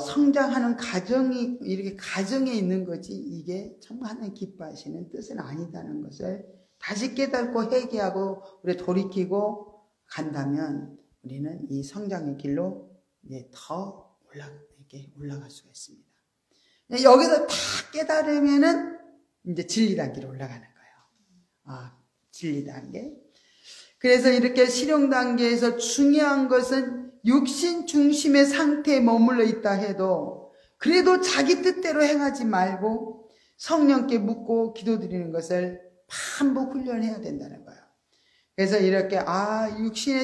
성장하는 가정이 이렇게 가정에 있는 거지 이게 정말 하나님 기뻐하시는 뜻은 아니다는 것을 다시 깨닫고 회개하고 우리 돌이키고 간다면 우리는 이 성장의 길로 이제 더 올라갈 수가 있습니다. 여기서 다 깨달으면은 이제 진리 단계로 올라가는 거예요. 진리 단계. 그래서 이렇게 실용 단계에서 중요한 것은 육신 중심의 상태에 머물러 있다 해도 그래도 자기 뜻대로 행하지 말고 성령께 묻고 기도드리는 것을 반복 훈련해야 된다는 거예요. 그래서 이렇게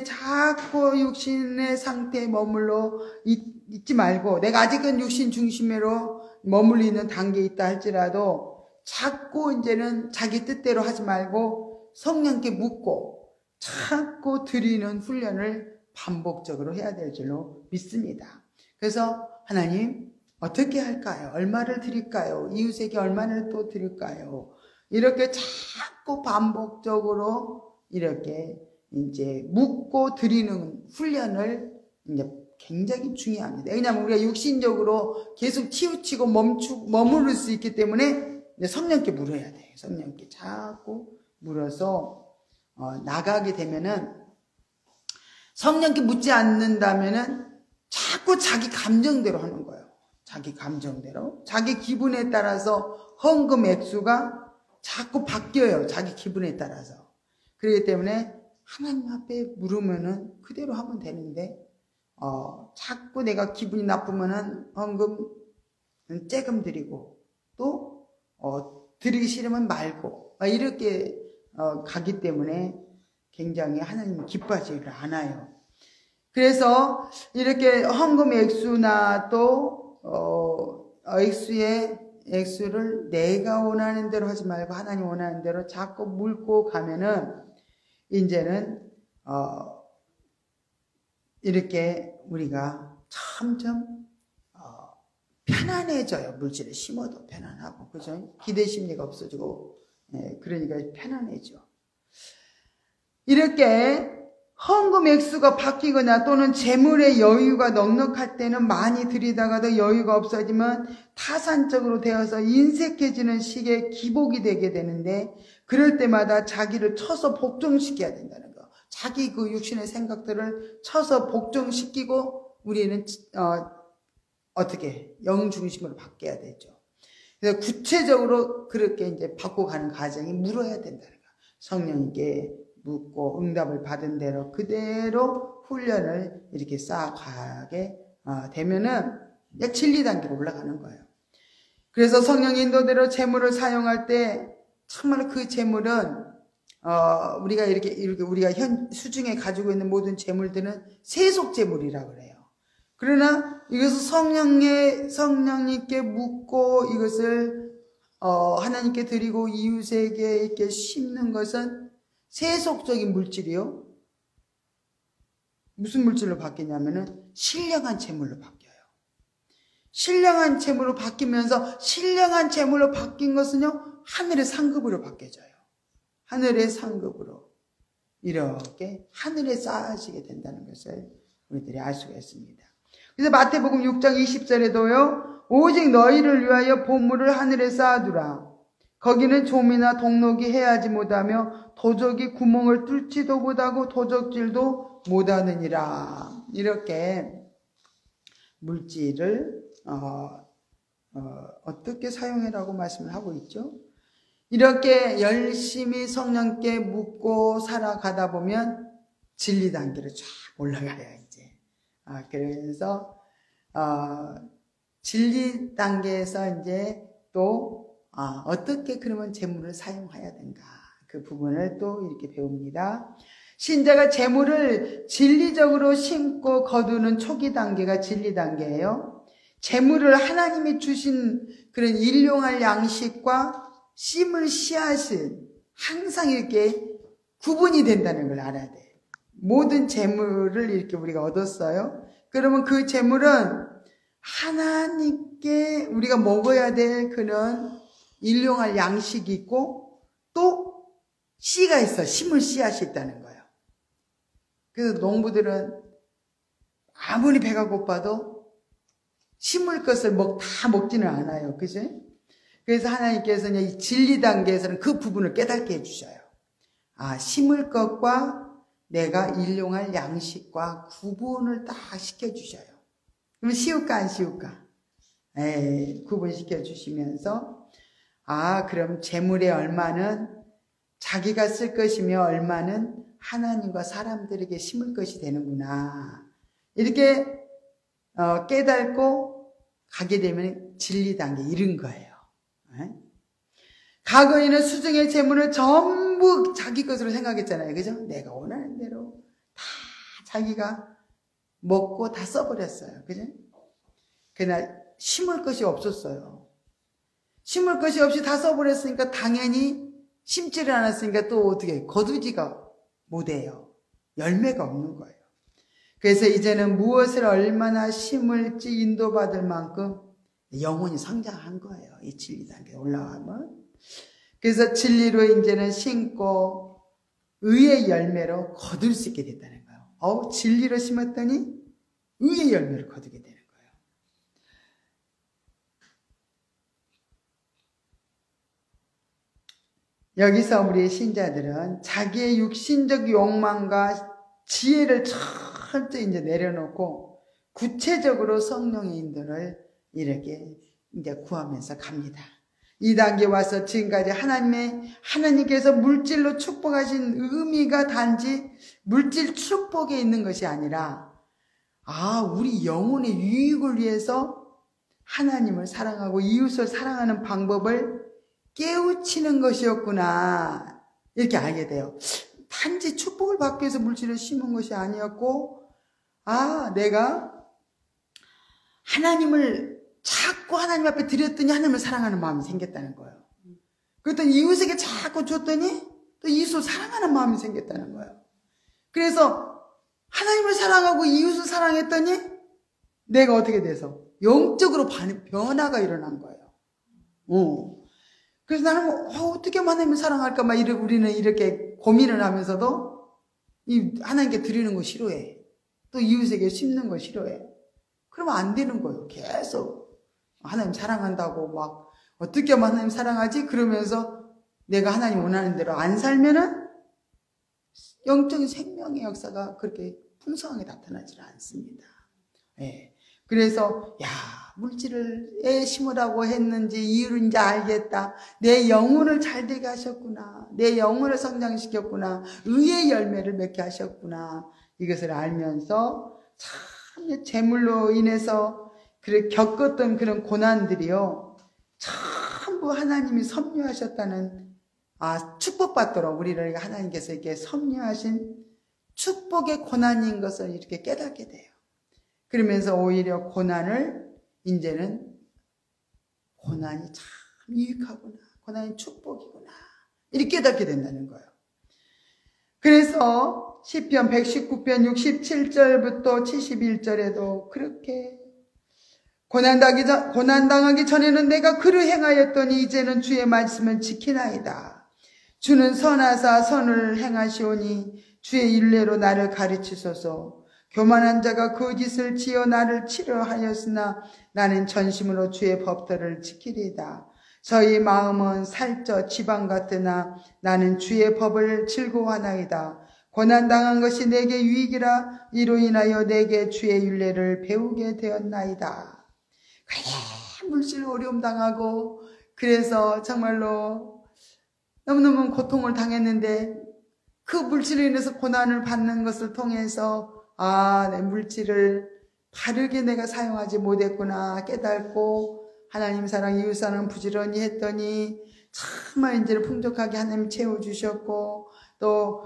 자꾸 육신의 상태에 머물러 있지 말고 내가 아직은 육신 중심으로 머물러 있는 단계에 있다 할지라도 자꾸 이제는 자기 뜻대로 하지 말고 성령께 묻고 자꾸 드리는 훈련을 반복적으로 해야 될 줄로 믿습니다. 그래서 하나님 어떻게 할까요? 얼마를 드릴까요? 이웃에게 얼마를 또 드릴까요? 이렇게 자꾸 반복적으로 이렇게 이제 묻고 드리는 훈련을 이제 굉장히 중요합니다. 왜냐하면 우리가 육신적으로 계속 치우치고 머무를 수 있기 때문에 성령께 물어야 돼요. 성령께 자꾸 물어서 나가게 되면은 성령께 묻지 않는다면은 자꾸 자기 감정대로 하는 거예요. 자기 감정대로. 자기 기분에 따라서 헌금 액수가 자꾸 바뀌어요. 자기 기분에 따라서. 그렇기 때문에 하나님 앞에 물으면은 그대로 하면 되는데, 자꾸 내가 기분이 나쁘면은 헌금 쬐금 드리고, 또, 드리기 싫으면 말고, 이렇게, 가기 때문에 굉장히 하나님이 기뻐하지를 않아요. 그래서 이렇게 헌금 액수나 또, 액수를 내가 원하는 대로 하지 말고 하나님 원하는 대로 자꾸 물고 가면은, 이제는, 이렇게 우리가 점점, 편안해져요. 물질을 심어도 편안하고, 그죠? 기대 심리가 없어지고, 그러니까 편안해져. 이렇게 헌금 액수가 바뀌거나 또는 재물의 여유가 넉넉할 때는 많이 드리다가도 여유가 없어지면 타산적으로 되어서 인색해지는 식의 기복이 되게 되는데, 그럴 때마다 자기를 쳐서 복종시켜야 된다는 거. 자기 그 육신의 생각들을 쳐서 복종시키고 우리는 어떻게 영중심으로 바뀌어야 되죠. 그래서 구체적으로 그렇게 이제 바꿔가는 과정이 물어야 된다는 거. 성령님께 묻고 응답을 받은 대로 그대로 훈련을 이렇게 쌓아가게 되면은 진리 단계로 올라가는 거예요. 그래서 성령 인도대로 재물을 사용할 때 정말 그 재물은 우리가 이렇게 우리가 수중에 가지고 있는 모든 재물들은 세속 재물이라고 그래요. 그러나 이것을 성령님께 묻고 이것을 하나님께 드리고 이웃에게 이렇게 심는 것은 세속적인 물질이요. 무슨 물질로 바뀌냐면은 신령한 재물로 바뀌어요. 신령한 재물로 바뀌면서 신령한 재물로 바뀐 것은요, 하늘의 상급으로 바뀌어져요. 하늘의 상급으로 이렇게 하늘에 쌓아지게 된다는 것을 우리들이 알 수가 있습니다. 그래서 마태복음 6장 20절에도요, 오직 너희를 위하여 보물을 하늘에 쌓아두라. 거기는 좀이나 동록이 해하지 못하며 도적이 구멍을 뚫지도 못하고 도적질도 못하느니라. 이렇게 물질을 어떻게 사용해라고 말씀을 하고 있죠. 이렇게 열심히 성령께 묻고 살아가다 보면 진리 단계로 쫙 올라가요, 이제. 그러면서 진리 단계에서 이제 또 어떻게 그러면 재물을 사용해야 되는가, 그 부분을 또 이렇게 배웁니다. 신자가 재물을 진리적으로 심고 거두는 초기 단계가 진리 단계예요. 재물을 하나님이 주신 그런 일용할 양식과 심을 씨앗은 항상 이렇게 구분이 된다는 걸 알아야 돼. 모든 재물을 이렇게 우리가 얻었어요. 그러면 그 재물은 하나님께 우리가 먹어야 될 그런 일용할 양식이 있고 또 씨가 있어. 심을 씨앗이 있다는 거예요. 그래서 농부들은 아무리 배가 고파도 심을 것을 다 먹지는 않아요. 그죠? 그래서 하나님께서는 이 진리 단계에서는 그 부분을 깨닫게 해주셔요. 심을 것과 내가 일용할 양식과 구분을 다 시켜주셔요. 그럼 쉬울까 안 쉬울까? 구분시켜 주시면서 그럼 재물의 얼마는 자기가 쓸 것이며 얼마는 하나님과 사람들에게 심을 것이 되는구나. 이렇게 깨닫고 가게 되면 진리 단계 이른 거예요. 과거에는 수중의 재물을 전부 자기 것으로 생각했잖아요. 그죠? 내가 원하는 대로 다 자기가 먹고 다 써버렸어요. 그죠? 그날 심을 것이 없었어요. 심을 것이 없이 다 써버렸으니까 당연히 심지를 않았으니까 또 어떻게 거두지가 못해요. 열매가 없는 거예요. 그래서 이제는 무엇을 얼마나 심을지 인도받을 만큼 영혼이 성장한 거예요. 이 진리 단계에 올라가면. 그래서 진리로 이제는 심고 의의 열매로 거둘 수 있게 됐다는 거예요. 진리로 심었더니 의의 열매를 거두게 되는 거예요. 여기서 우리 신자들은 자기의 육신적 욕망과 지혜를 철저히 이제 내려놓고 구체적으로 성령의 인도를 이렇게 이제 구하면서 갑니다. 이 단계에 와서 지금까지 하나님께서 물질로 축복하신 의미가 단지 물질 축복에 있는 것이 아니라, 우리 영혼의 유익을 위해서 하나님을 사랑하고 이웃을 사랑하는 방법을 깨우치는 것이었구나, 이렇게 알게 돼요. 단지 축복을 받기 위해서 물질을 심은 것이 아니었고, 내가 하나님을 자꾸 하나님 앞에 드렸더니 하나님을 사랑하는 마음이 생겼다는 거예요. 그랬더니 이웃에게 자꾸 줬더니 또 이웃을 사랑하는 마음이 생겼다는 거예요. 그래서 하나님을 사랑하고 이웃을 사랑했더니 내가 어떻게 돼서 영적으로 변화가 일어난 거예요. 그래서 나는 어떻게 하나님을 사랑할까 막 우리는 이렇게 고민을 하면서도 하나님께 드리는 거 싫어해. 또 이웃에게 심는 거 싫어해. 그러면 안 되는 거예요. 계속 하나님 사랑한다고 막 어떻게 하면 하나님 사랑하지? 그러면서 내가 하나님 원하는 대로 안 살면은 영적인 생명의 역사가 그렇게 풍성하게 나타나지 않습니다. 그래서 물질을 심으라고 했는지 이유를 이제 알겠다. 내 영혼을 잘되게 하셨구나. 내 영혼을 성장시켰구나. 의의 열매를 맺게 하셨구나. 이것을 알면서 참 재물로 인해서 겪었던 그런 고난들이요, 전부 하나님이 섭리하셨다는, 축복받도록 우리를 하나님께서 이렇게 섭리하신 축복의 고난인 것을 이렇게 깨닫게 돼요. 그러면서 오히려 이제는 고난이 참 유익하구나, 고난이 축복이구나, 이렇게 깨닫게 된다는 거예요. 그래서 시편 119편 67절부터 71절에도 그렇게 고난당하기 전에는 내가 그를 행하였더니 이제는 주의 말씀을 지키나이다. 주는 선하사 선을 행하시오니 주의 율례로 나를 가르치소서. 교만한 자가 거짓을 지어 나를 치료하였으나 나는 전심으로 주의 법도를 지키리이다. 저희 마음은 살쪄 지방 같으나 나는 주의 법을 즐거워하나이다. 고난당한 것이 내게 유익이라. 이로 인하여 내게 주의 율례를 배우게 되었나이다. 그래, 물질 어려움 당하고 그래서 정말로 너무너무 고통을 당했는데 그 물질로 인해서 고난을 받는 것을 통해서 내 물질을 바르게 내가 사용하지 못했구나 깨닫고 하나님 사랑 이웃 사랑 부지런히 했더니 정말 이제는 풍족하게 하나님 채워주셨고 또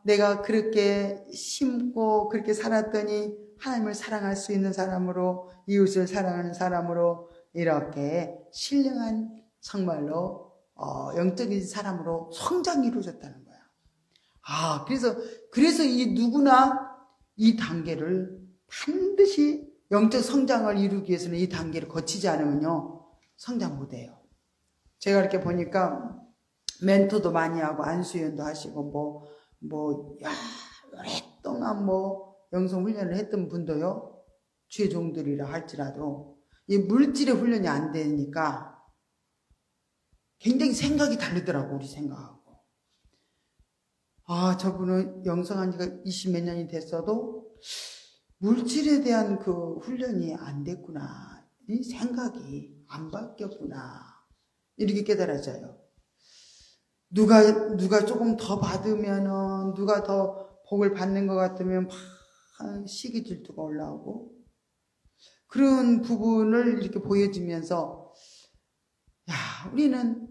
내가 그렇게 심고 그렇게 살았더니 하나님을 사랑할 수 있는 사람으로 이웃을 사랑하는 사람으로 이렇게 신령한 정말로 영적인 사람으로 성장이 이루어졌다는 거야. 그래서 이 누구나 이 단계를 반드시 영적 성장을 이루기 위해서는 이 단계를 거치지 않으면요 성장 못해요. 제가 이렇게 보니까 멘토도 많이 하고 안수연도 하시고 오랫동안 영성 훈련을 했던 분도요 주의 종들이라 할지라도 이 물질의 훈련이 안 되니까 굉장히 생각이 다르더라고. 우리 생각하고 저분은 영성한 지가 20몇 년이 됐어도 물질에 대한 그 훈련이 안 됐구나. 이 생각이 안 바뀌었구나. 이렇게 깨달아져요. 누가 조금 더 받으면은 누가 더 복을 받는 것 같으면 막 시기 질투가 올라오고 그런 부분을 이렇게 보여주면서 우리는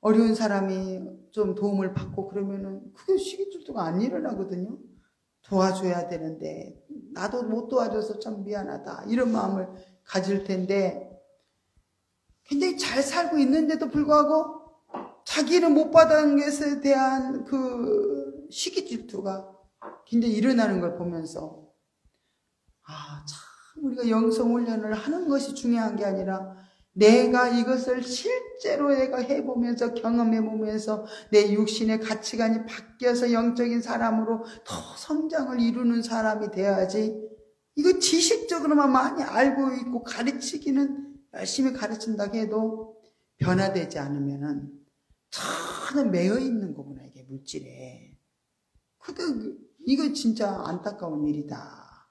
어려운 사람이 좀 도움을 받고 그러면은 그게 시기 질투가 안 일어나거든요. 도와줘야 되는데 나도 못 도와줘서 참 미안하다 이런 마음을 가질 텐데 굉장히 잘 살고 있는데도 불구하고 자기는 못 받은 것에 대한 그 시기 질투가 굉장히 일어나는 걸 보면서 참 우리가 영성 훈련을 하는 것이 중요한 게 아니라 내가 이것을 실제로 내가 해보면서 경험해보면서 내 육신의 가치관이 바뀌어서 영적인 사람으로 더 성장을 이루는 사람이 돼야지 이거 지식적으로만 많이 알고 있고 가르치기는 열심히 가르친다고 해도 변화되지 않으면은 저는 매여 있는 거구나, 이게 물질에. 근데 이거 진짜 안타까운 일이다.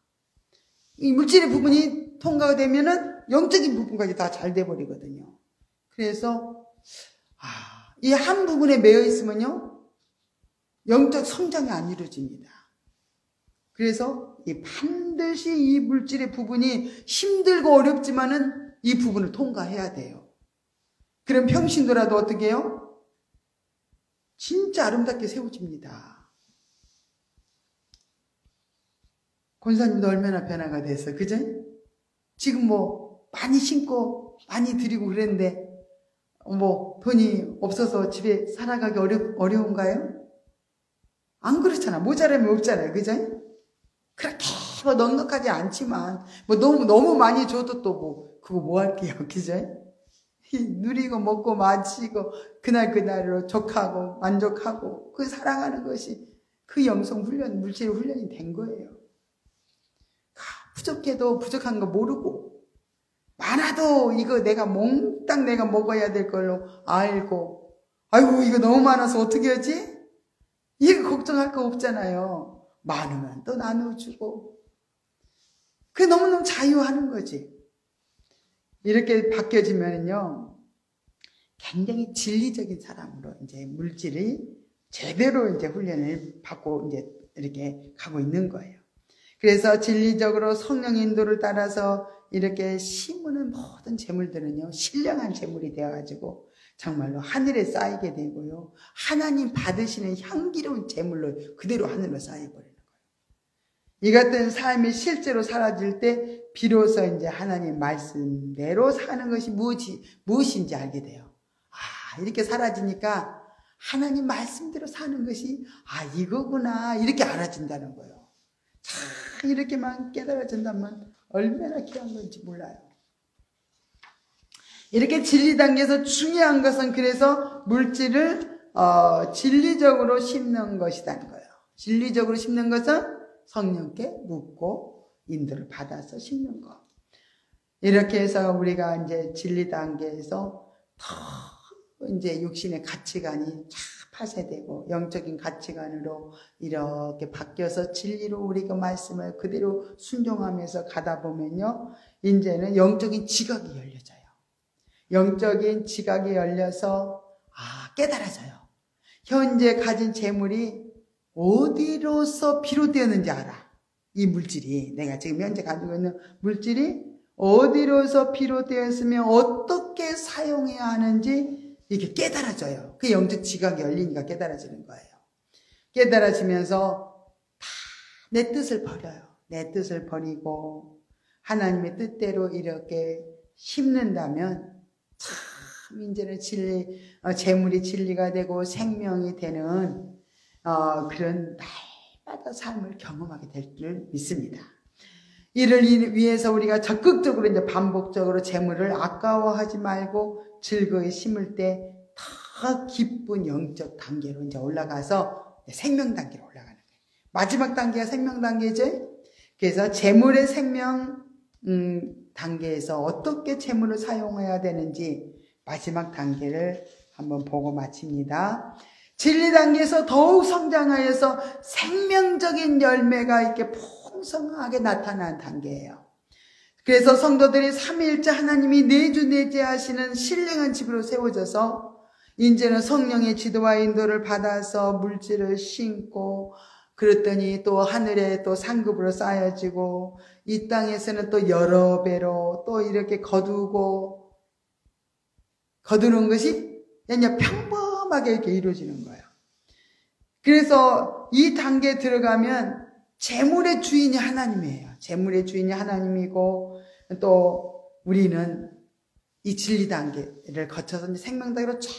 이 물질의 부분이 통과가 되면은 영적인 부분까지 다 잘 돼버리거든요. 그래서 이 한 부분에 매여 있으면요, 영적 성장이 안 이루어집니다. 그래서 반드시 이 물질의 부분이 힘들고 어렵지만은 이 부분을 통과해야 돼요. 그럼 평신도라도 어떻게 해요? 진짜 아름답게 세워집니다. 권사님도 얼마나 변화가 됐어, 그죠? 지금 뭐 많이 신고 많이 드리고 그랬는데 뭐 돈이 없어서 집에 살아가기 어려운가요? 안 그렇잖아. 모자람이 없잖아요, 그죠? 그렇게 뭐 넉넉하지 않지만 뭐 너무 많이 줘도 또 뭐 그거 뭐 할게요, 그죠? 누리고 먹고 마시고 그날로 족하고 만족하고 그 살아가는 것이 그 영성 훈련, 물질 훈련이 된 거예요. 부족해도 부족한 거 모르고 많아도 이거 내가 몽땅 내가 먹어야 될 걸로 알고, 아이고 이거 너무 많아서 어떻게 하지? 이거 걱정할 거 없잖아요. 많으면 또 나눠주고, 그게 너무너무 자유하는 거지. 이렇게 바뀌어지면요, 굉장히 진리적인 사람으로 이제 물질이 제대로 이제 훈련을 받고 이제 이렇게 가고 있는 거예요. 그래서 진리적으로 성령 인도를 따라서 이렇게 심으는 모든 재물들은요, 신령한 재물이 되어가지고 정말로 하늘에 쌓이게 되고요, 하나님 받으시는 향기로운 재물로 그대로 하늘로 쌓여버리는 거예요. 이 같은 삶이 실제로 사라질 때 비로소 이제 하나님 말씀대로 사는 것이 무엇인지 알게 돼요. 이렇게 사라지니까 하나님 말씀대로 사는 것이 이거구나, 이렇게 알아진다는 거예요. 이렇게만 깨달아진다면 얼마나 귀한 건지 몰라요. 이렇게 진리 단계에서 중요한 것은 그래서 물질을 진리적으로 심는 것이라는 거예요. 진리적으로 심는 것은 성령께 묻고 인도를 받아서 심는 것. 이렇게 해서 우리가 이제 진리 단계에서 더 이제 육신의 가치관이 쫙 파쇄되고 영적인 가치관으로 이렇게 바뀌어서 진리로 우리가 말씀을 그대로 순종하면서 가다 보면요, 이제는 영적인 지각이 열려져요. 영적인 지각이 열려서 깨달아져요. 현재 가진 재물이 어디로서 비롯되었는지 알아. 이 물질이, 내가 지금 현재 가지고 있는 물질이 어디로서 비롯되었으며 어떻게 사용해야 하는지 이게 깨달아져요. 그 영적 지각이 열리니까 깨달아지는 거예요. 깨달아지면서 다 내 뜻을 버려요. 내 뜻을 버리고 하나님의 뜻대로 이렇게 심는다면 참 이제는 재물이 진리가 되고 생명이 되는 그런 날마다 삶을 경험하게 될 줄 믿습니다. 이를 위해서 우리가 적극적으로 이제 반복적으로 재물을 아까워하지 말고 즐거이 심을 때 더 기쁜 영적 단계로 이제 올라가서 생명 단계로 올라가는 거예요. 마지막 단계가 생명 단계죠. 그래서 재물의 생명 단계에서 어떻게 재물을 사용해야 되는지 마지막 단계를 한번 보고 마칩니다. 진리 단계에서 더욱 성장하여서 생명적인 열매가 이렇게 풍성하게 나타난 단계예요. 그래서 성도들이 삼위일체 하나님이 내주내제하시는 신령한 집으로 세워져서 이제는 성령의 지도와 인도를 받아서 물질을 심고, 그랬더니 또 하늘에 또 상급으로 쌓여지고 이 땅에서는 또 여러 배로 또 이렇게 거두는 것이 그냥 평범하게 이렇게 이루어지는 거예요. 그래서 이 단계에 들어가면 재물의 주인이 하나님이에요. 재물의 주인이 하나님이고, 또 우리는 이 진리 단계를 거쳐서 생명 단계로 쫙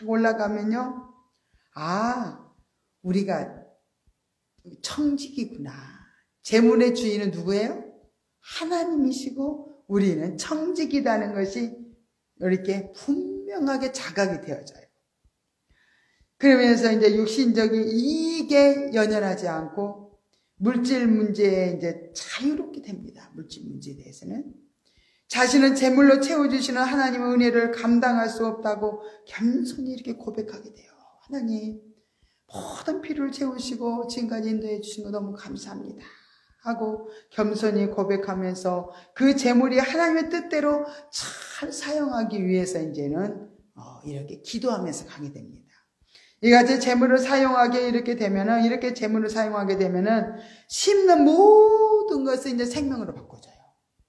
올라가면요, 우리가 청직이구나. 재물의 주인은 누구예요? 하나님이시고 우리는 청직이라는 것이 이렇게 분명하게 자각이 되어져요. 그러면서 이제 육신적인 이익에 연연하지 않고 물질 문제에 이제 자유롭게 됩니다. 물질 문제에 대해서는. 자신은 재물로 채워주시는 하나님의 은혜를 감당할 수 없다고 겸손히 이렇게 고백하게 돼요. 하나님, 모든 필요를 채우시고 지금까지 인도해 주신 거 너무 감사합니다 하고 겸손히 고백하면서 그 재물이 하나님의 뜻대로 잘 사용하기 위해서 이제는 이렇게 기도하면서 가게 됩니다. 이같이 재물을 사용하게 이렇게 재물을 사용하게 되면은 심는 모든 것을 이제 생명으로 바꿔줘요.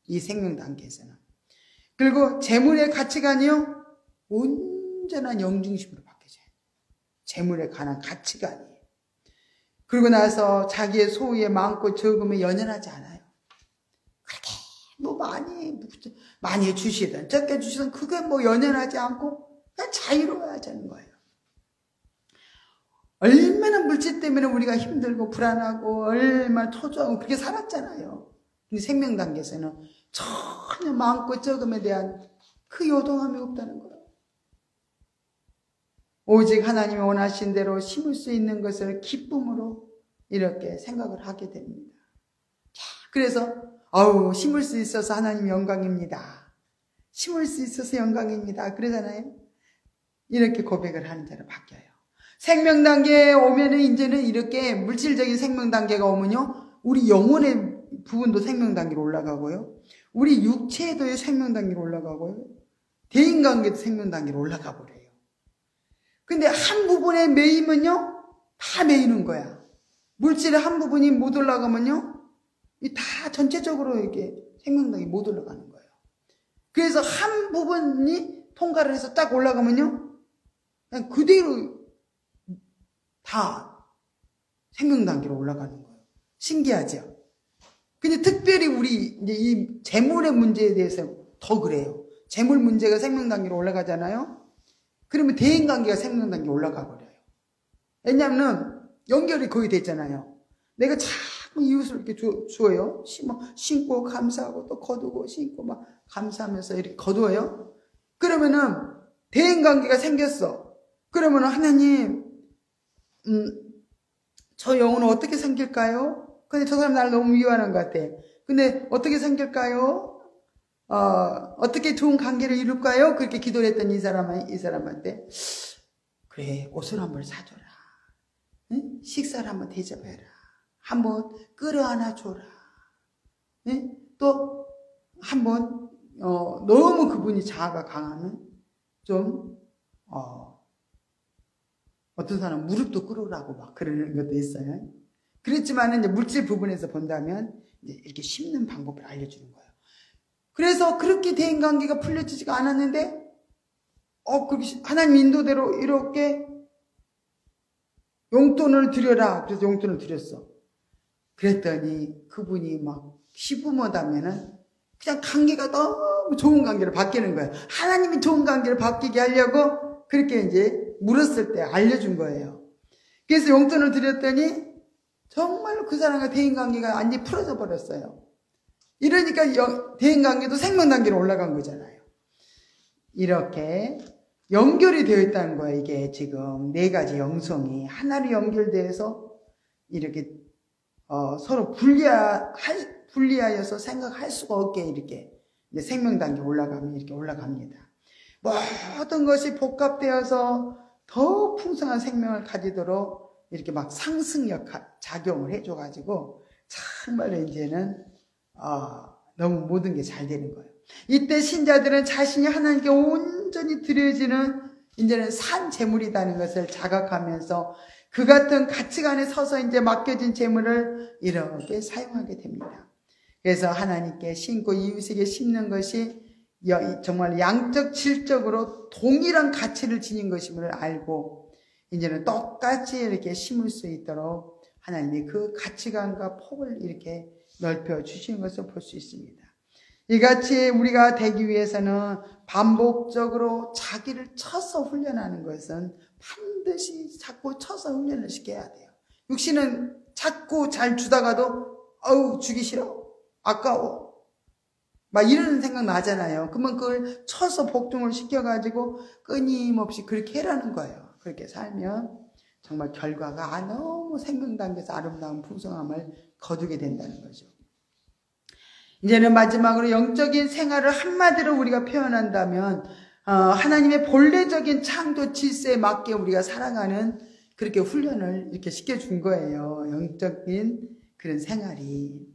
이 생명 단계에서는. 그리고 재물의 가치관이요, 온전한 영중심으로 바뀌어져요. 재물에 관한 가치관이에요. 그러고 나서 자기의 소유에 많고 적음에 연연하지 않아요. 그렇게 뭐 많이 주시든 적게 주시든 그게 뭐 연연하지 않고 그냥 자유로워야 하는 거예요. 얼마나 물질 때문에 우리가 힘들고 불안하고 얼마나 초조하고 그렇게 살았잖아요. 근데 생명 단계에서는 전혀 많고 적음에 대한 그 요동함이 없다는 거예요. 오직 하나님이 원하신 대로 심을 수 있는 것을 기쁨으로 이렇게 생각을 하게 됩니다. 그래서 심을 수 있어서 하나님 영광입니다. 심을 수 있어서 영광입니다. 그러잖아요. 이렇게 고백을 하는 자로 바뀌어요. 생명 단계에 오면은 이제는 이렇게 물질적인 생명 단계가 오면요, 우리 영혼의 부분도 생명 단계로 올라가고요, 우리 육체에도 생명 단계로 올라가고요, 대인관계도 생명 단계로 올라가 버려요. 근데 한 부분에 매이면요, 다 매이는 거야. 물질의 한 부분이 못 올라가면요, 다 전체적으로 이렇게 생명 단계 못 올라가는 거예요. 그래서 한 부분이 통과를 해서 딱 올라가면요, 그냥 그대로 다 생명 단계로 올라가는 거예요. 신기하죠? 근데 특별히 우리 이제 이 재물의 문제에 대해서 더 그래요. 재물 문제가 생명 단계로 올라가잖아요. 그러면 대인 관계가 생명 단계로 올라가 버려요. 왜냐하면 연결이 거의 됐잖아요. 내가 자꾸 이웃을 이렇게 주어요. 신고 감사하고 또 거두고 신고 막 감사하면서 이렇게 거두어요. 그러면은 대인 관계가 생겼어. 그러면은 하나님, 저 영혼은 어떻게 생길까요? 근데 저 사람 나를 너무 미워하는 것 같아. 근데 어떻게 생길까요? 어떻게 좋은 관계를 이룰까요? 그렇게 기도를 했더니 이 사람한테, 그래, 옷을 한번 사줘라. 응? 식사를 한번 대접해라. 한번 끌어안아 줘라. 응? 또, 한번, 너무 그분이 자아가 강하면, 좀, 어떤 사람은 무릎도 꿇으라고 막 그러는 것도 있어요. 그렇지만은 이제 물질 부분에서 본다면 이제 이렇게 심는 방법을 알려주는 거예요. 그래서 그렇게 대인 관계가 풀려지지가 않았는데, 그렇게 하나님 인도대로 이렇게 용돈을 드려라. 그래서 용돈을 드렸어. 그랬더니 그분이 막 시부모다면은 그냥 관계가 너무 좋은 관계로 바뀌는 거예요. 하나님이 좋은 관계를 바뀌게 하려고 그렇게 이제 물었을 때 알려준 거예요. 그래서 용돈을 드렸더니 정말로 그 사람과 대인관계가 완전히 풀어져 버렸어요. 이러니까 대인관계도 생명단계로 올라간 거잖아요. 이렇게 연결이 되어 있다는 거예요. 이게 지금 네 가지 영성이 하나로 연결되어서 이렇게 서로 분리하여서 생각할 수가 없게 이렇게 이제 생명단계 올라가면 이렇게 올라갑니다. 모든 것이 복합되어서 더 풍성한 생명을 가지도록 이렇게 막 상승력 작용을 해줘가지고 정말로 이제는 너무 모든 게 잘 되는 거예요. 이때 신자들은 자신이 하나님께 온전히 드려지는 이제는 산 재물이라는 것을 자각하면서 그 같은 가치관에 서서 이제 맡겨진 재물을 이렇게 사용하게 됩니다. 그래서 하나님께 심고 이웃에게 심는 것이 정말 양적 질적으로 동일한 가치를 지닌 것임을 알고 이제는 똑같이 이렇게 심을 수 있도록 하나님이 그 가치관과 폭을 이렇게 넓혀 주시는 것을 볼 수 있습니다. 이같이 우리가 되기 위해서는 반복적으로 자기를 쳐서 훈련하는 것은 반드시 자꾸 쳐서 훈련을 시켜야 돼요. 육신은 자꾸 잘 주다가도 주기 싫어, 아까워 막 이런 생각 나잖아요. 그러면 그걸 쳐서 복종을 시켜가지고 끊임없이 그렇게 해라는 거예요. 그렇게 살면 정말 결과가 너무 생명단계에서 아름다운 풍성함을 거두게 된다는 거죠. 이제는 마지막으로 영적인 생활을 한마디로 우리가 표현한다면 하나님의 본래적인 창조 질서에 맞게 우리가 살아가는 그렇게 훈련을 이렇게 시켜준 거예요. 영적인 그런 생활이.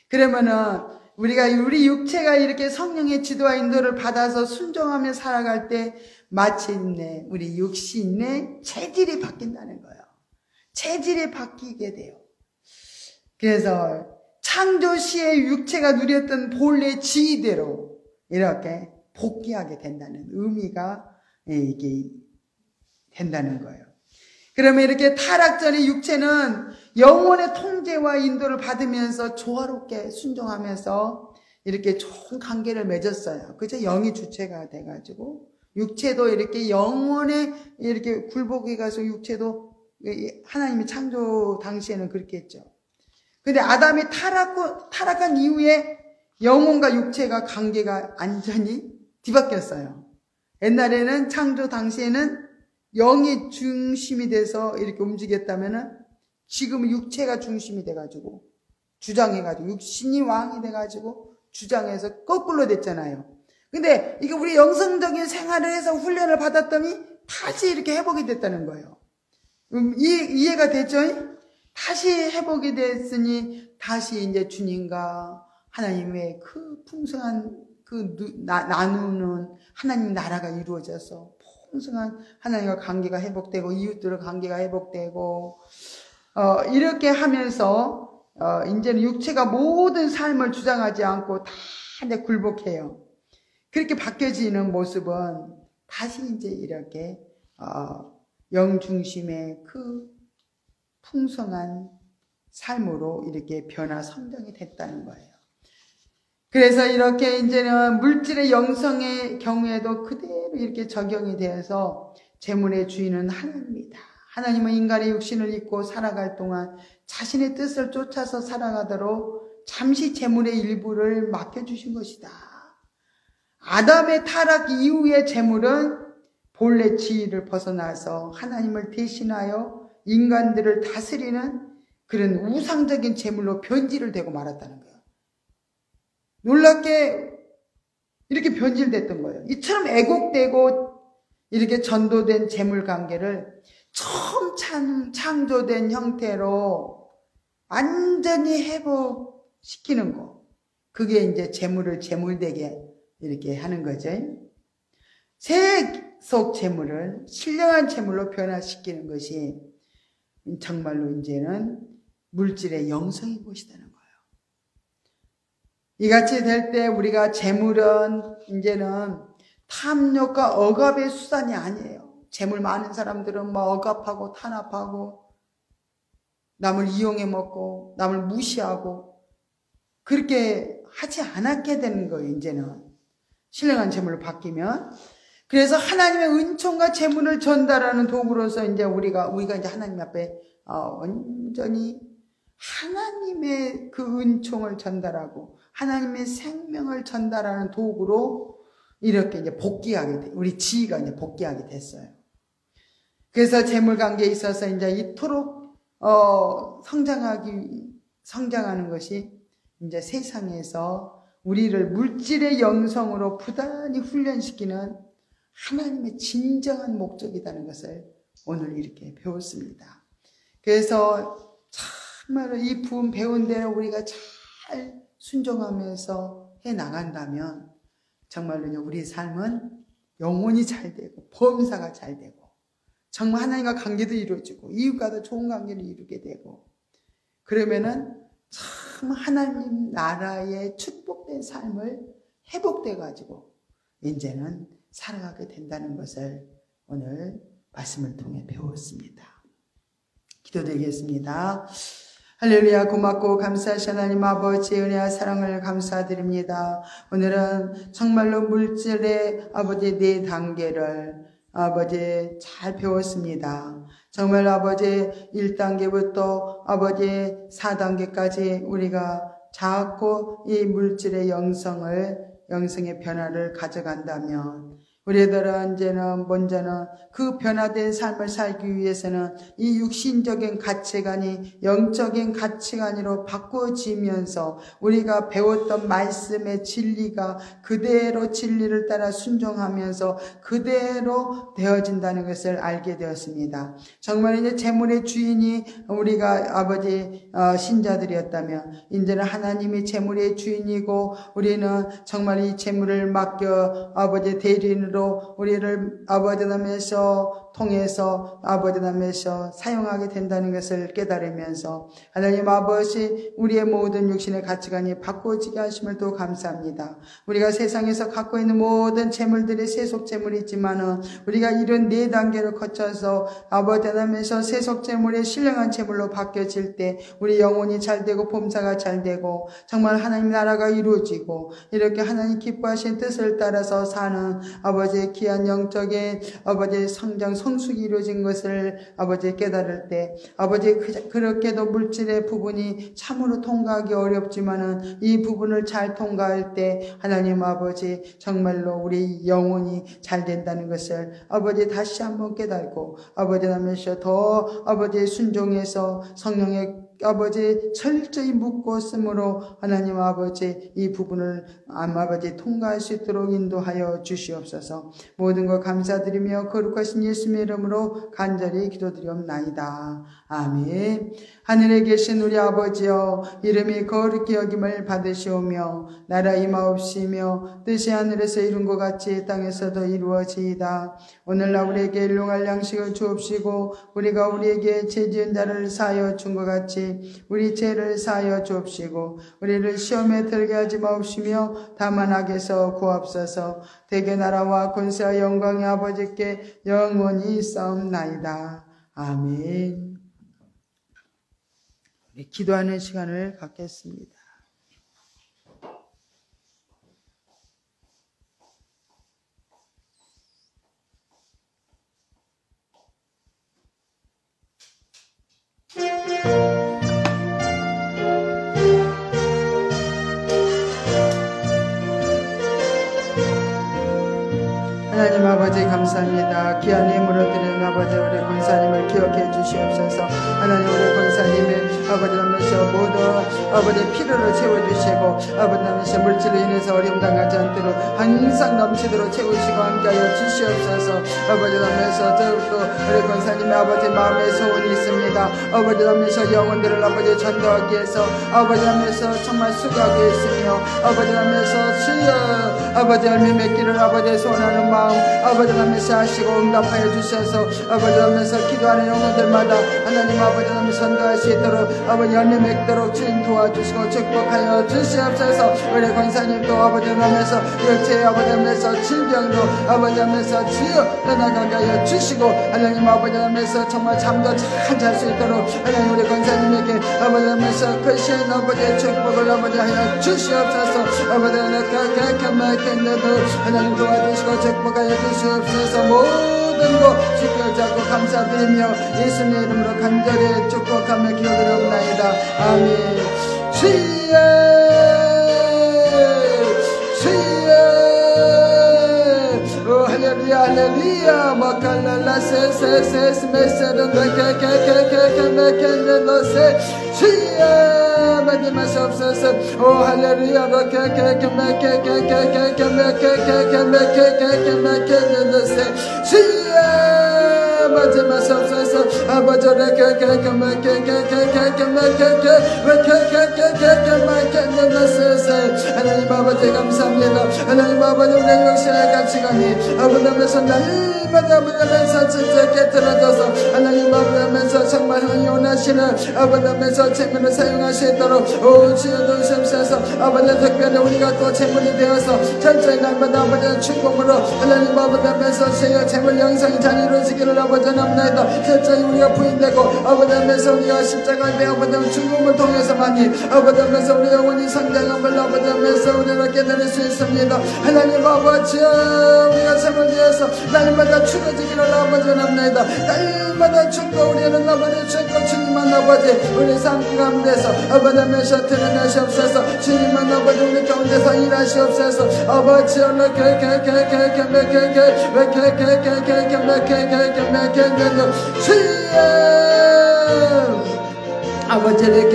그러면은 우리 육체가 이렇게 성령의 지도와 인도를 받아서 순종하며 살아갈 때 마침내 우리 육신의 체질이 바뀐다는 거예요. 체질이 바뀌게 돼요. 그래서 창조 시에 육체가 누렸던 본래 지위대로 이렇게 복귀하게 된다는 의미가 이게 된다는 거예요. 그러면 이렇게 타락 전에 육체는 영혼의 통제와 인도를 받으면서 조화롭게 순종하면서 이렇게 좋은 관계를 맺었어요. 그죠? 영이 주체가 돼가지고 육체도 이렇게 영혼에 이렇게 굴복해 가서 육체도 하나님이 창조 당시에는 그렇게 했죠. 근데 아담이 타락한 이후에 영혼과 육체가 관계가 완전히 뒤바뀌었어요. 옛날에는 창조 당시에는 영이 중심이 돼서 이렇게 움직였다면은 지금은 육체가 중심이 돼가지고 주장해가지고 육신이 왕이 돼가지고 주장해서 거꾸로 됐잖아요. 근데 이게 우리 영성적인 생활을 해서 훈련을 받았더니 다시 이렇게 회복이 됐다는 거예요. 이해가 됐죠? 다시 회복이 됐으니 다시 이제 주님과 하나님의 그 풍성한 나누는 하나님 나라가 이루어져서 풍성한 하나님과 관계가 회복되고 이웃들과 관계가 회복되고 이렇게 하면서 이제는 육체가 모든 삶을 주장하지 않고 다 이제 굴복해요. 그렇게 바뀌어지는 모습은 다시 이제 이렇게 영 중심의 그 풍성한 삶으로 이렇게 변화 성장이 됐다는 거예요. 그래서 이렇게 이제는 물질의 영성의 경우에도 그대로 이렇게 적용이 되어서 재물의 주인은 하나님이다. 하나님은 인간의 육신을 입고 살아갈 동안 자신의 뜻을 쫓아서 살아가도록 잠시 재물의 일부를 맡겨주신 것이다. 아담의 타락 이후의 재물은 본래 지위를 벗어나서 하나님을 대신하여 인간들을 다스리는 그런 우상적인 재물로 변질을 되고 말았다는 거예요. 놀랍게 이렇게 변질됐던 거예요. 이처럼 애곡되고 이렇게 전도된 재물 관계를 처음 창조된 형태로 완전히 회복시키는 거. 그게 이제 재물을 재물되게 이렇게 하는 거죠. 세속 재물을 신령한 재물로 변화시키는 것이 정말로 이제는 물질의 영성인 것이라는 거예요. 이같이 될 때 우리가 재물은 이제는 탐욕과 억압의 수단이 아니에요. 재물 많은 사람들은 뭐 억압하고 탄압하고 남을 이용해 먹고 남을 무시하고 그렇게 하지 않게 되는 거예요. 이제는 신령한 재물로 바뀌면. 그래서 하나님의 은총과 재물을 전달하는 도구로서 이제 우리가 이제 하나님 앞에 온전히 하나님의 그 은총을 전달하고 하나님의 생명을 전달하는 도구로 이렇게 이제 복귀하게 돼. 우리 지위가 이제 복귀하게 됐어요. 그래서 재물 관계에 있어서 이제 이토록 성장하는 것이 이제 세상에서 우리를 물질의 영성으로 부단히 훈련시키는 하나님의 진정한 목적이라는 것을 오늘 이렇게 배웠습니다. 그래서 정말로 이 부분 배운 대로 우리가 잘 순종하면서 해 나간다면 정말로 우리 삶은 영혼이 잘 되고 범사가 잘 되고 정말 하나님과 관계도 이루어지고 이웃과도 좋은 관계를 이루게 되고 그러면은 참 하나님 나라의 축복된 삶을 회복돼 가지고 이제는 살아가게 된다는 것을 오늘 말씀을 통해 배웠습니다. 기도드리겠습니다. 할렐루야. 고맙고 감사하신 하나님 아버지의 은혜와 사랑을 감사드립니다. 오늘은 정말로 물질의 아버지 네 단계를 아버지 잘 배웠습니다. 정말 아버지 1단계부터 아버지 4단계까지 우리가 자꾸 이 물질의 영성의 변화를 가져간다면 우리들은 이제는 먼저는 그 변화된 삶을 살기 위해서는 이 육신적인 가치관이 영적인 가치관으로 바꿔지면서 우리가 배웠던 말씀의 진리가 그대로 진리를 따라 순종하면서 그대로 되어진다는 것을 알게 되었습니다. 정말 이제 재물의 주인이 우리가 아버지 신자들이었다면 이제는 하나님이 재물의 주인이고 우리는 정말 이 재물을 맡겨 아버지 대리인으로 우리를 아버지 하나님에서 통해서 아버지 하나님에서 사용하게 된다는 것을 깨달으면서 하나님 아버지 우리의 모든 육신의 가치관이 바꿔지게 하심을 또 감사합니다. 우리가 세상에서 갖고 있는 모든 재물들이 세속 재물이지만은 우리가 이런 4단계를 거쳐서 아버지 하나님에서 세속 재물이 신령한 재물로 바뀌어질 때 우리 영혼이 잘 되고 범사가 잘 되고 정말 하나님 나라가 이루어지고 이렇게 하나님 기뻐하신 뜻을 따라서 사는 아버지의 귀한 영적인 아버지의 성장 성숙이 이루어진 것을 아버지 깨달을 때 아버지 그렇게도 물질의 부분이 참으로 통과하기 어렵지만은 이 부분을 잘 통과할 때 하나님 아버지 정말로 우리 영혼이 잘 된다는 것을 아버지 다시 한번 깨달고 아버지 하면서 더 아버지의 순종해서 성령의 아버지 철저히 묶었으므로 하나님 아버지 이 부분을 아버지 통과할 수 있도록 인도하여 주시옵소서. 모든 것 감사드리며 거룩하신 예수님의 이름으로 간절히 기도드리옵나이다. 아멘. 하늘에 계신 우리 아버지여 이름이 거룩히 여김을 받으시오며 나라 임하옵시며 뜻이 하늘에서 이룬 것 같이 땅에서도 이루어지이다. 오늘날 우리에게 일용할 양식을 주옵시고 우리가 우리에게 죄 지은 자를 사하여 준 것 같이 우리 죄를 사하여 주옵시고 우리를 시험에 들게 하지 마옵시며 다만 악에서 구하옵소서. 대개 나라와 권세와 영광의 아버지께 영원히 있사옵나이다. 아멘. 우리 기도하는 시간을 갖겠습니다. 하나님 아버지 감사합니다. 귀한 예물을 드리는 아버지 우리 권사님을 기억해 주시옵소서. 하나님 우리 권사님의 아버지 하면서 모두 아버지 필요를 채워주시고 아버지 하면서 물질로 인해서 어려움 당하지 않도록 항상 넘치도록 채우시고 함께하여 주시옵소서. 아버지 하면서 저도 우리 권사님의 아버지 마음의 소원이 있습니다. 아버지 하면서 영혼들을 아버지 전도하기 위해서 아버지 하면서 정말 수고하고 있으며 아버지 하면서 주여 아버지 열매 맺기를 아버지 소원하는 마음 아버지 하면서 하시고 응답하여 주셔서 아버지 하면서 기도하는 영혼들마다 하나님 아버지 하면서 전도할 수 있도록 아버지 열매 맺도록 주님 도와주시고 축복하여 주시옵소서. 우리 권사님도 아버지 하면서 육체의 아버지 하면서 질병도 아버지 하면서 주여 떠나가게 하여 주시고 하나님 아버지 하면서 정말 잠도 잘 잘 수 있도록 하나님 우리 권사님에게 아버지 하면서 크신 아버지의 축복을 아버지 하여 주시옵소서. 아버지 하나님 도와주시고 축복하여 주시옵소서. 모든 것 주께 잡고 감사드리며 예수님의 이름으로 간절히 축복하며 기도드리옵나이다. 아멘. 주여 주여 할렐루야 할렐루야 마칼랄라 세세세스 메세른 케케케케케케메켄데노세 주여 받으시옵소서. 오 할렐루야 케케케케케케케메켄데노세 주여 받으시옵소서. 아버지를 하나님 아버지 감사합니다. 하나님 아버지 우리 육신의 가치관이 아버지 하면서 날마다 아버지 하면서 진짜 깨트려져서 하나님 아버지 하면서 정말 원하시는 아버지 하면서 재물을 사용할 수 있도록 오 주여 도우시옵소서. 아버지 특별히 우리가 또 재물이 되어서 철저히 날마다 아버지의 축복으로 하나님 아버지 하면서 재물 영상이 잘 이루어지기를 아버지 합나이다. 철저히 우리가 부인되고 아버지 하면서 우리가 십자가의 배 아버지 죽음을 통해서만이 아버지 하면서 우리 영혼이 성장함을 아버지 하면서 우리가 깨달을 수 있습니다. 하나님 아버지, 우리가 삶을 위해서 날마다 추가지기를 아버지 원합니다. 날마다 죽고 우리는 아버지 죽고 주님만 아버지 우리 삶 가운데서 아버지 메셔 드러나시옵소서. 주님만 아버지 우리 가운데서 일하시옵소서. 아버지 아버지를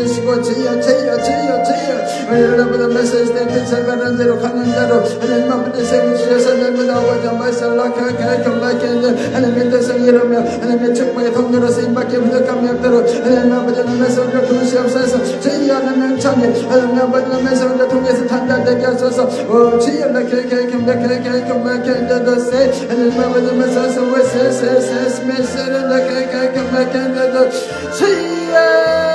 주시고 주여 주여 주여 주여 여러분의 메시지 때 빛을 대로 가는 대로 하나님 아버지 세우주셔서 날마다 아버지 말씀을 경락하게 하나님의 뜻을 이루며 하나님의 축복의 통로로 쓰임받게 부족함이 없도록 하나님 아버지의 메시지를 도우시옵소서. 주여 하나님 찬양 하나님 아버지의 메시지를 통해서 단단되게 하소서. 주여 나케케 경락하게 경락하게 하나님 아버지의 메시지 weseses 메시지를 나케케 경락하게 주여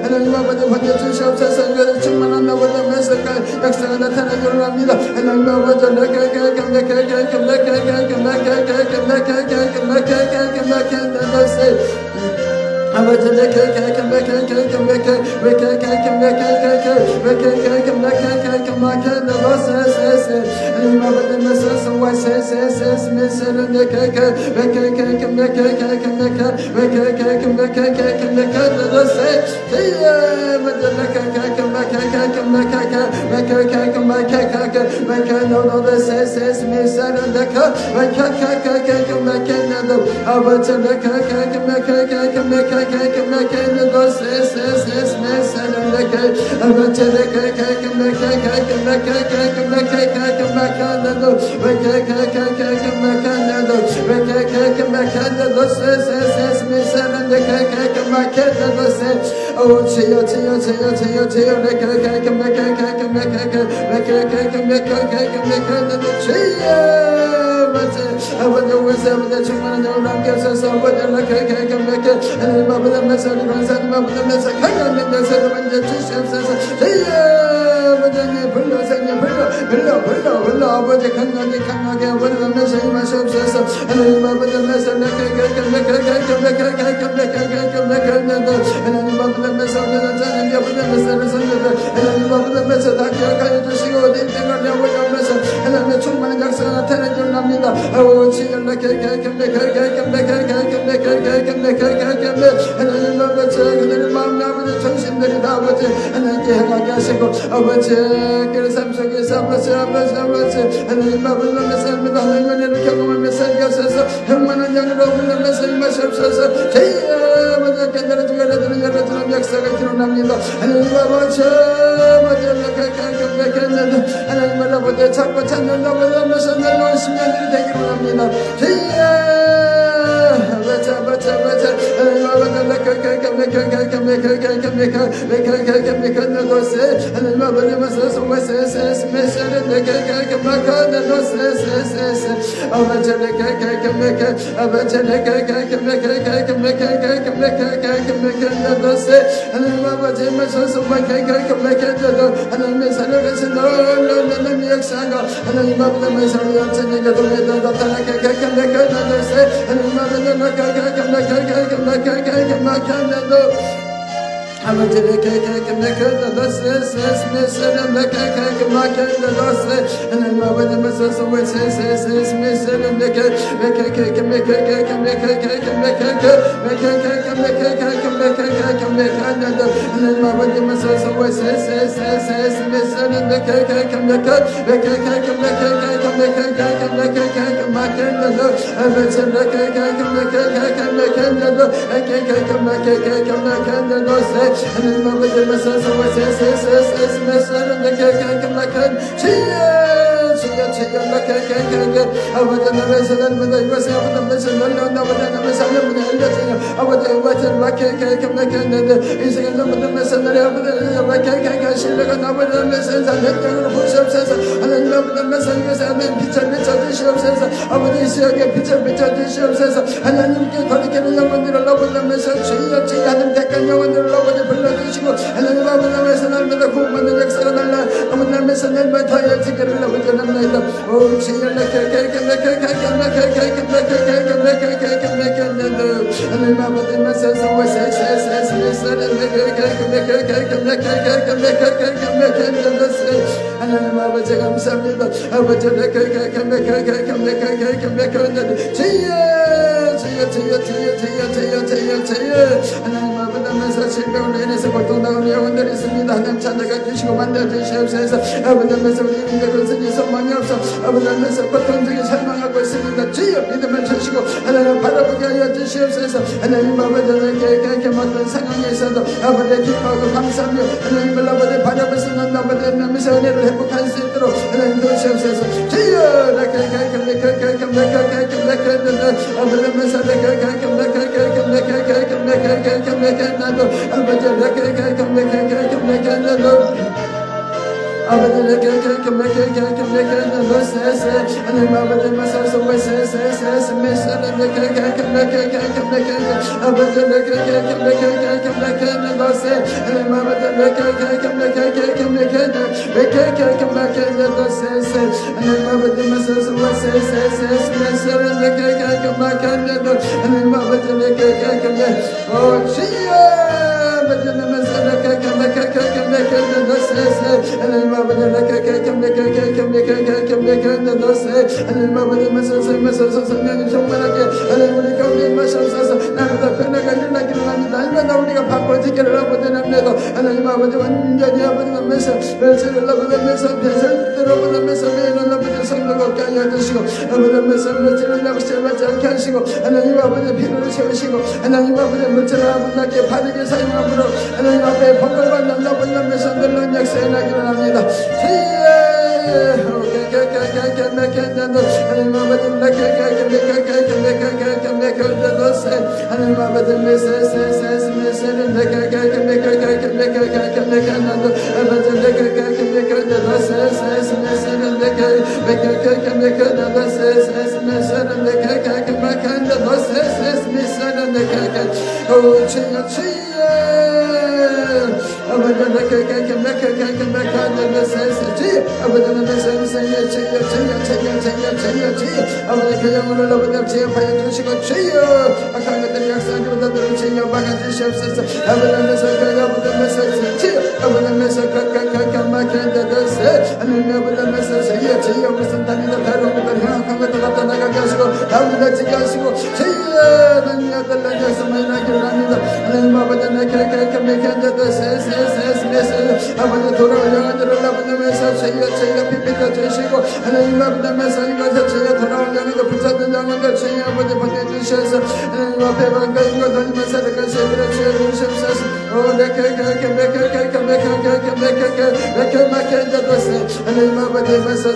하나님 아버지 번져 주시옵소서. 이것을 충만한 나보다 메시지가 역사가 나타나기를 합니다. 하나님 아버지 아버지 남에서 날마다 이것을 아버지 남에서 날려온다 아버지 남에서 살려보내 알려주냐 아버지 이것을 막혔는데 인생을 남에서 날려 아버지 신뢰가 아버지 남에서 현장으로 부시옵소서 하나님 아버지 남에서 이것을 하나님 빛을 비춰주시옵소서 아버지 이 시역에 빛을 비춰주시옵소서 하나님께 돌이키는 영혼들을 아버지 남에서 주여 하나님 택한 영혼들을 아버지 불러주시고 하나님 아버지 남에서 날마다 구원받는 역사가 날라 아버지 남에서 날마다 더해지기를 아버지 남나이다 오 주여 하나님 아버지 말씀에서 하나님 아버지 감사합니다 아버지 하나님 아버지 남에서 질병으로 인해서 고통당하는 영혼들이 있습니다 하나님 찾아가 주시고 만나주시옵소서 아버지 남에서 우리 인간은 스니 소망이 없어 아버지 남에서 고통 중에 살망하고 있습니다 주여 믿음을 주시고 하나님 바라보게 하여 주시옵소서 하나님 아버지 이렇게 어떤 상황에 있어도 아버지 기뻐하고 감사하며 하나님을 아버지 바라보시는 아버지 남에서 은혜를 회복할 수 있도록 하나님 도우시옵소서 주여 아버지 성령님 충만하게 하나님 우리 가운데 임하시옵소서 날마다 변화가 일어나기를 합니다 날마다 우리가 바꿔지기를 아버지 합니다 하나님 아버지 완전히 아버지 남에서 벨세를 아버지 남에서 벨세를 아버지 남에서 매일은 아버지 성령 없게 하여 주시고 아버지 남에서 벨세를 아버지 맞지 않게 하시고 하나님 아버지 피로를 채우시고 하나님 아버지 물질을 아버지께 바르게 사용함으로 하나님 앞에 복을받는 아버지 남에서 놀라운 역사에 나기를 합니다 하나님 아버지 하나님 아버지 아버지 그 영혼을 아버지 제압하여 주시고 주여 악한 것들이 약속하는 것들을 주여 막아주시옵소서 아버지면서 그 아버지면서 주여 아버지면서 kakkakkakak makin dadase 아버지면서 주여 무슨 단위나 다른 것들 행악한 것들 갖다 나가게 하시고 아버지가 지게 하시고 주여 능력들 나가서 많이 나기를 합니다 하나님 아버지 kakkakkakak makin dadase 아버지 돌아올 영혼들을 아버지면서 주여 비비켜 주시고 하나님 아버지면서 이것을 주여 돌아올 영혼들 붙잡는 영혼들 주여 아버지 보내주셔서 하나님 앞에 반가운 것 돌리면서 내가 세들어 주시옵소서 하나님 아버지면서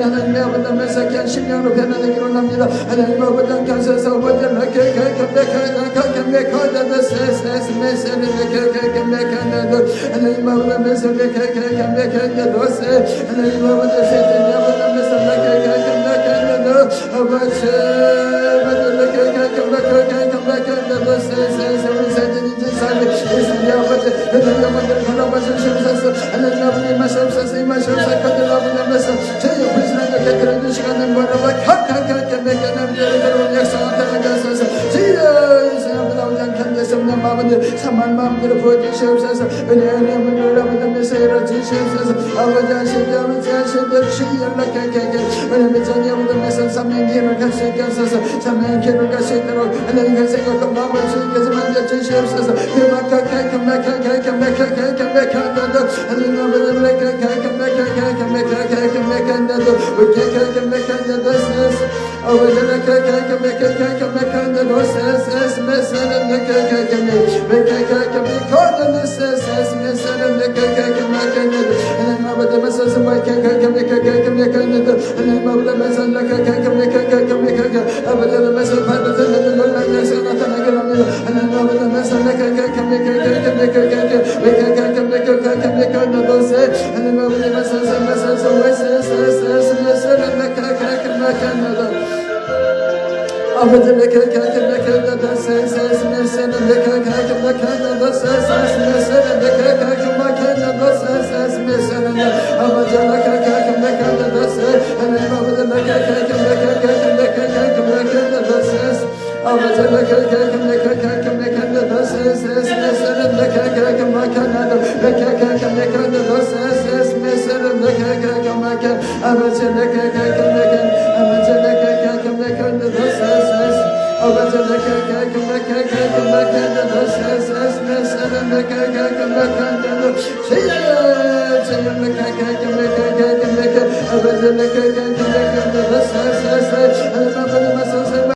하나님의 아버지 메사키한 심령으로 변화되기로 합니다. 하나님 아버지 가셔서 먼저 하나님 아버지 사만 마음대로 부어주시옵소서. 은혜의 문을 아버지 열어주시옵소서. 아버지 하시되 아버지 하시되 주 연락하게 은혜의 전이아버지 삼명길을 갈 수 있게 하소서. 삼명길을 갈 수 있도록 하나님 그 생각과 마음을 주님께서 만져주시옵소서.